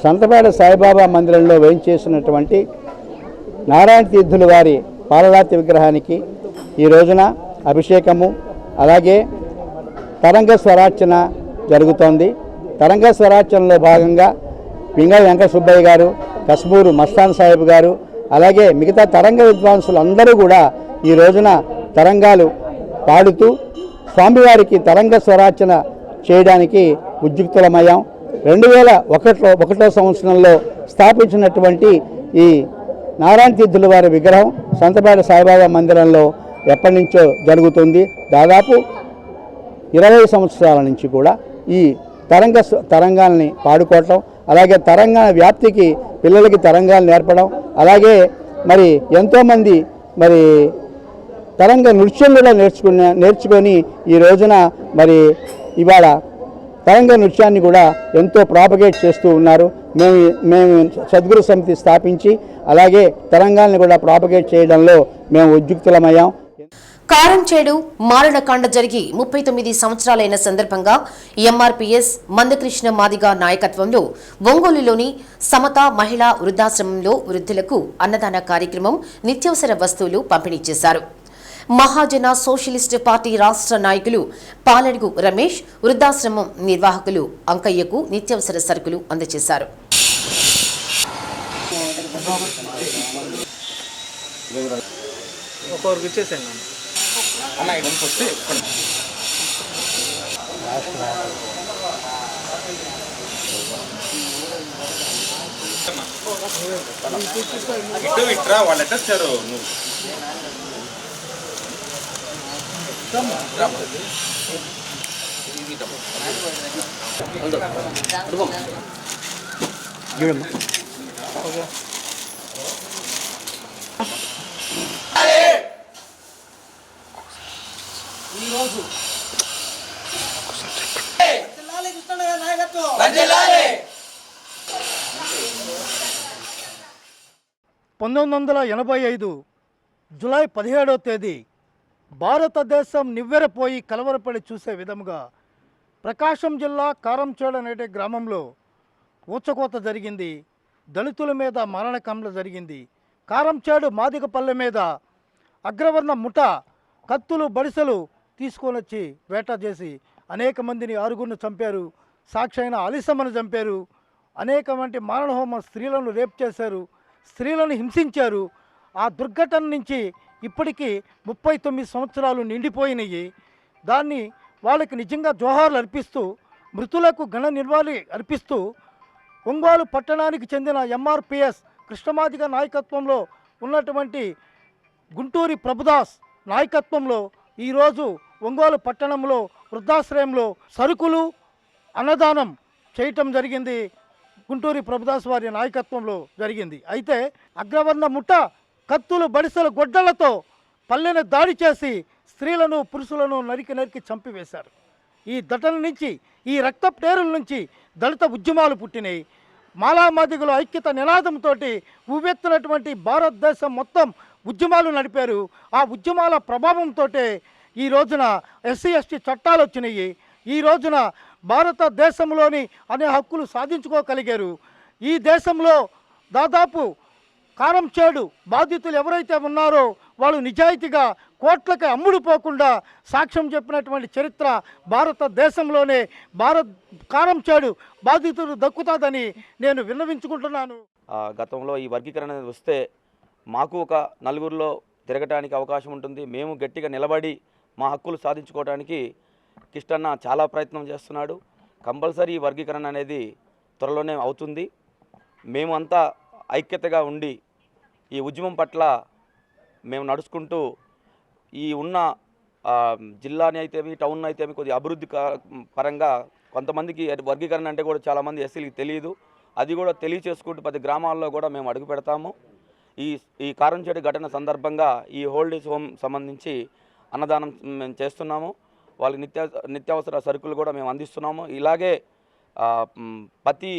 సంతపేట సాయిబాబా మందిరంలో వేయించేసినటువంటి నారాయణ తీర్థుల వారి పాలరాతి విగ్రహానికి ఈ రోజున అభిషేకము, అలాగే తరంగ స్వరార్చన జరుగుతోంది. తరంగ స్వరార్చనలో భాగంగా పింగళి వెంకట సుబ్బయ్య గారు, కస్మూరు మస్తాన్ సాహెబ్ గారు, అలాగే మిగతా తరంగ విద్వాంసులు అందరూ కూడా ఈ రోజున తరంగాలు పాడుతూ స్వామివారికి తరంగ స్వరార్చన చేయడానికి ఉద్యుక్తులమయ్యాం. 2001 సంవత్సరంలో స్థాపించినటువంటి ఈ నారాయణ తీర్థుల వారి విగ్రహం సంతపేట సాయిబాబా మందిరంలో ఎప్పటి నుంచో జరుగుతుంది. దాదాపు 20 సంవత్సరాల నుంచి కూడా ఈ తరంగాల్ని పాడుకోవటం, అలాగే తరంగాణ వ్యాప్తికి పిల్లలకి తరంగాలు నేర్పడం, అలాగే మరి ఎంతోమంది మరి తరంగ నృత్యం కూడా నేర్చుకొని ఈ రోజున మరి ఇవాళ తరంగ నృత్యాన్ని కూడా ఎంతో ప్రాపగేట్ చేస్తూ ఉన్నారు. మేము సద్గురు సమితి స్థాపించి అలాగే తరంగాల్ని కూడా ప్రాపగేట్ చేయడంలో మేము ఉద్యుక్తులమయ్యాం. కారంచేడు మారణకాండ జరిగి 39 సంవత్సరాలైన సందర్భంగా ఎంఆర్పీఎస్ మందకృష్ణ మాదిగ నాయకత్వంలో ఒంగోలులోని సమత మహిళా వృద్ధాశ్రమంలో వృద్ధులకు అన్నదాన కార్యక్రమం, నిత్యావసర వస్తువులు పంపిణీ చేశారు. మహాజన సోషలిస్ట్ పార్టీ రాష్ట్ర నాయకులు పాలడుగు రమేష్ వృద్ధాశ్రమం నిర్వాహకులు అంకయ్యకు నిత్యావసర సరుకులు అందజేశారు. వాళ్ళు ఎట్టొచ్చారు ఈరోజు 1985 జూలై 17వ తేదీ భారతదేశం నివ్వెరపోయి కలవరపడి చూసే విధముగా ప్రకాశం జిల్లా కారంచేడు అనే గ్రామంలో ఊచకోత జరిగింది. దళితుల మీద మారణకాండ జరిగింది. కారంచేడు మాదిగపల్లె మీద అగ్రవర్ణ ముఠ కత్తులు బడిసెలు తీసుకొని వచ్చి వేట చేసి అనేక మందిని ఆరుగురిని చంపారు. సాక్షి అయిన అలిసమ్మను చంపారు. అనేకమంది మారణహోమ స్త్రీలను రేప్ చేశారు. స్త్రీలను హింసించారు. ఆ దుర్ఘటన నుంచి ఇప్పటికీ 39 సంవత్సరాలు నిండిపోయినాయి. దాన్ని వాళ్ళకి నిజంగా జోహార్లు అర్పిస్తూ మృతులకు ఘన నివాళి అర్పిస్తూ ఒంగోలు పట్టణానికి చెందిన ఎంఆర్పిఎస్ కృష్ణమాదిగ నాయకత్వంలో ఉన్నటువంటి గుంటూరి ప్రభుదాస్ నాయకత్వంలో ఈరోజు ఒంగోలు పట్టణంలో వృద్ధాశ్రయంలో సరుకులు అన్నదానం చేయటం జరిగింది. గుంటూరి ప్రభుదాస్ వారి నాయకత్వంలో జరిగింది. అయితే అగ్రవర్ణ ముఠ కత్తులు బడిసెలు గొడ్డలతో పల్లెను దాడి చేసి స్త్రీలను పురుషులను నరికి చంపివేశారు. ఈ ఘటన నుంచి ఈ రక్తప్టేరుల నుంచి దళిత ఉద్యమాలు పుట్టినాయి. మాలామాదిగుల ఐక్యత నినాదంతో ఉవ్వెత్తునటువంటి భారతదేశం మొత్తం ఉద్యమాలు నడిపారు. ఆ ఉద్యమాల ప్రభావంతో ఈ రోజున ఎస్సీ ఎస్టీ చట్టాలు వచ్చినాయి. ఈ రోజున భారతదేశంలోని అనే హక్కులు సాధించుకోగలిగారు. ఈ దేశంలో దాదాపు కారంచేడు బాధితులు ఎవరైతే ఉన్నారో వాళ్ళు నిజాయితీగా కోట్లకి అమ్ముడుపోకుండా సాక్ష్యం చెప్పినటువంటి చరిత్ర భారతదేశంలోనే కారంచేడు బాధితులు దక్కుతుందని నేను విన్నవించుకుంటున్నాను. గతంలో ఈ వర్గీకరణ వస్తే మాకు ఒక నలుగురిలో తిరగటానికి అవకాశం ఉంటుంది. మేము గట్టిగా నిలబడి మా హక్కులు సాధించుకోవడానికి కిష్టన్న చాలా ప్రయత్నం చేస్తున్నాడు. కంపల్సరీ ఈ వర్గీకరణ అనేది త్వరలోనే అవుతుంది. మేము అంతా ఐక్యతగా ఉండి ఈ ఉద్యమం పట్ల మేము నడుచుకుంటూ ఈ ఉన్న జిల్లాని అయితేమి టౌన్ అయితేమి కొద్దిగా అభివృద్ధి పరంగా కొంతమందికి వర్గీకరణ అంటే కూడా చాలామంది ఎస్సీలకి తెలియదు. అది కూడా తెలియచేసుకుంటూ 10 గ్రామాల్లో కూడా మేము అడుగు పెడతాము. ఈ కారంచేడు ఘటన సందర్భంగా ఈ ఓల్డేజ్ హోమ్ సంబంధించి అన్నదానం మేము చేస్తున్నాము. వాళ్ళకి నిత్యావసర సరుకులు కూడా మేము అందిస్తున్నాము. ఇలాగే ప్రతి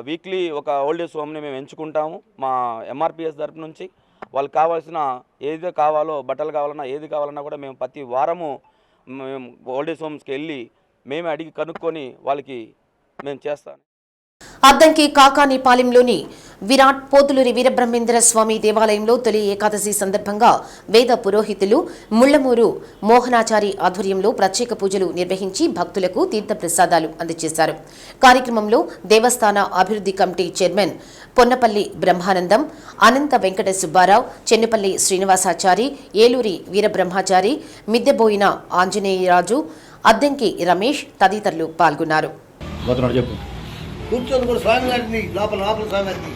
వీక్లీ ఒక ఓల్డేజ్ హోమ్ని మేము ఎంచుకుంటాము మా ఎంఆర్పిఎస్ తరపు నుంచి. వాళ్ళకి కావాల్సిన ఏది కావాలో బట్టలు కావాలన్నా ఏది కావాలన్నా కూడా మేము ప్రతి వారము మేము ఓల్డేజ్ హోమ్స్కి వెళ్ళి మేమే అడిగి కనుక్కొని వాళ్ళకి మేము చేస్తాం. అద్దంకి కాకానిపాలెంలోని విరాట్ పోతులూరి వీరబ్రహ్మేంద్ర స్వామి దేవాలయంలో తొలి ఏకాదశి సందర్భంగా వేద పురోహితులు ముళ్లమూరు మోహనాచారి ఆధ్వర్యంలో ప్రత్యేక పూజలు నిర్వహించి భక్తులకు తీర్థప్రసాదాలు అందజేశారు. కార్యక్రమంలో దేవస్థాన అభివృద్ధి కమిటీ చైర్మన్ పొన్నపల్లి బ్రహ్మానందం, అనంత వెంకట సుబ్బారావు, చెన్నుపల్లి శ్రీనివాసాచారి, ఏలూరి వీరబ్రహ్మచారి, మిద్దెబోయిన ఆంజనేయరాజు, అద్దంకి రమేష్ తదితరులు పాల్గొన్నారు. కూర్చొని కూడా స్వామి గారిని లోపల స్వామి గారిని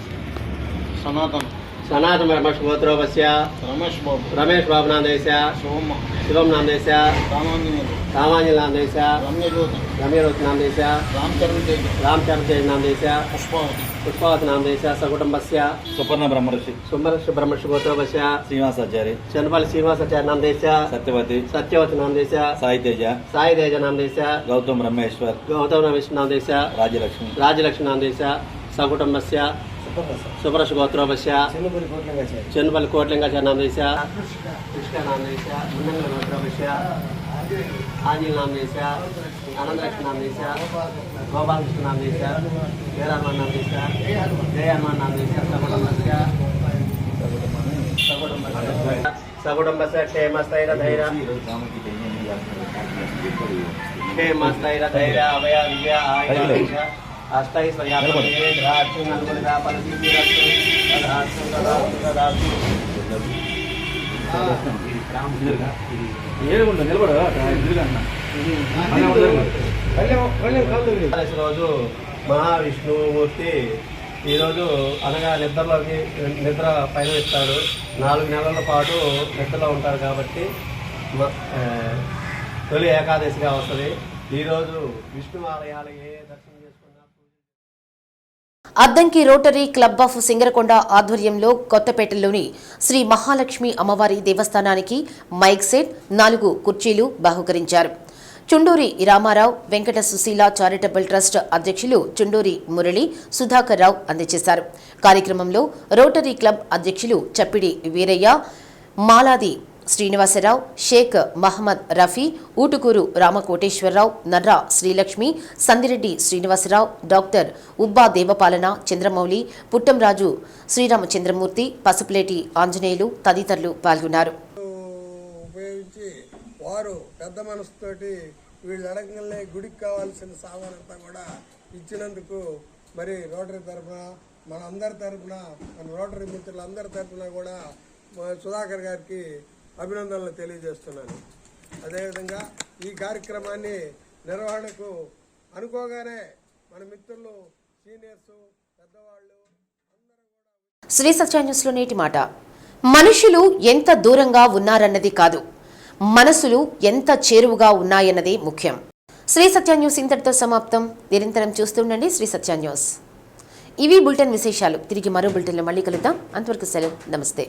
సనాతన రమేష్ గోత్రోపస్య రమేష్ బాబు నాందేశ శివం నాందేశ రామాంజలి నాందేశ రమ్యజ్యోతి నాందేశ రామచరణ్ తేజ్ నాందేశ పుష్పావతి నాందేశ సకుటుంబస్య సుపర్ణ బ్రహ్మర్షి బ్రహ్మర్షి గోత్రోపస్య శ్రీనివాసాచారి చెన్నపల్లి శ్రీనివాసాచారి నాందేశ సత్యవతి నాందేశ సాయి తేజ నాందేశ గౌతమ్ రమేశ్వర్ నాందేశ రాజ్యలక్ష్మి నాందేశ సకుటుంబస్య సుబ్రష్ గోత్రోపస్య చెన్నపల్లి కోట్లింగాచార్య నాందేశ కృష్ణ నాందేశ మున్నంగల గోత్రోపస్య ఆంజలి నాందేశ ఆనందలక్ష్మి నాందేశ గోపాలకృష్ణ నాందేశ వీరహనుమాన్ నాందేశ జయ హనుమాన్ నాందేశ సకుటుంబస్య సకుటుంబస్య క్షేమస్థైర్యధైర్య క్షేమస్థైర్యధైర్య అభయ విజయ ఆయుధ రోజు మహావిష్ణుమూర్తి ఈరోజు అనగా నిద్ర పయనిస్తాడు. 4 నెలల పాటు నిద్రలో ఉంటారు కాబట్టి తొలి ఏకాదశిగా వస్తుంది. ఈరోజు విష్ణు ఆలయాలకి దర్శనం చేసుకున్న Addanki rotary club of Singarakonda ఆధ్వర్యంలో కొత్తపేటలోని శ్రీ మహాలక్ష్మి అమ్మవారి దేవస్థానానికి మైక్ సెట్ 4 కుర్చీలు బహుకరించారు. చుండూరి రామారావు వెంకట సుశీల చారిటబుల్ ట్రస్ట్ అధ్యక్షులు చుండూరి మురళి సుధాకర్ రావు అందజేశారు. కార్యక్రమంలో రోటరీ క్లబ్ అధ్యక్షులు చప్పిడి వీరయ్య, మాలాది శ్రీనివాసరావు, షేక్ మహమ్మద్ రఫీ, ఊటుకూరు రామకోటేశ్వరరావు, నర్రా శ్రీలక్ష్మి, సందిరెడ్డి శ్రీనివాసరావు, డాక్టర్ ఉబ్బా దేవపాలన, చంద్రమౌళి, పుట్టంరాజు, శ్రీరామచంద్రమూర్తి, పసుపులేటి ఆంజనేయులు తదితరులు పాల్గొన్నారు. ఉపయోగించి వారు పెద్ద మనసుతోటి వీళ్ళు అడగలే గుడికి కావాల్సిన సామానంతా కూడా ఇచ్చినందుకు మరి రోటరీ తరఫున మన అందరి తరఫున మన రోటరీ మిత్రులందరి తరఫున కూడా సుధాకర్ గారికి అభినందనలు తెలియజేస్తున్నాను. అదేవిధంగా ఈ కార్యక్రమాన్ని నిర్వహణకు అనుకోగానే మన మిత్రులు సీనియర్స్ పెద్దవాళ్ళు శ్రీ సత్య న్యూస్లో నేటి మాట. మనుషులు ఎంత దూరంగా ఉన్నారన్నది కాదు, మనసులు ఎంత చేరువుగా ఉన్నాయన్నదే ముఖ్యం. శ్రీ సత్య న్యూస్ ఇంతటితో సమాప్తం. నిరంతరం చూస్తుండండి శ్రీ సత్య న్యూస్. ఇవి బులెటిన్ విశేషాలు. తిరిగి మరో బులెటిన్లో మళ్ళీ కలుద్దాం. అంతవరకు సెలవు. నమస్తే.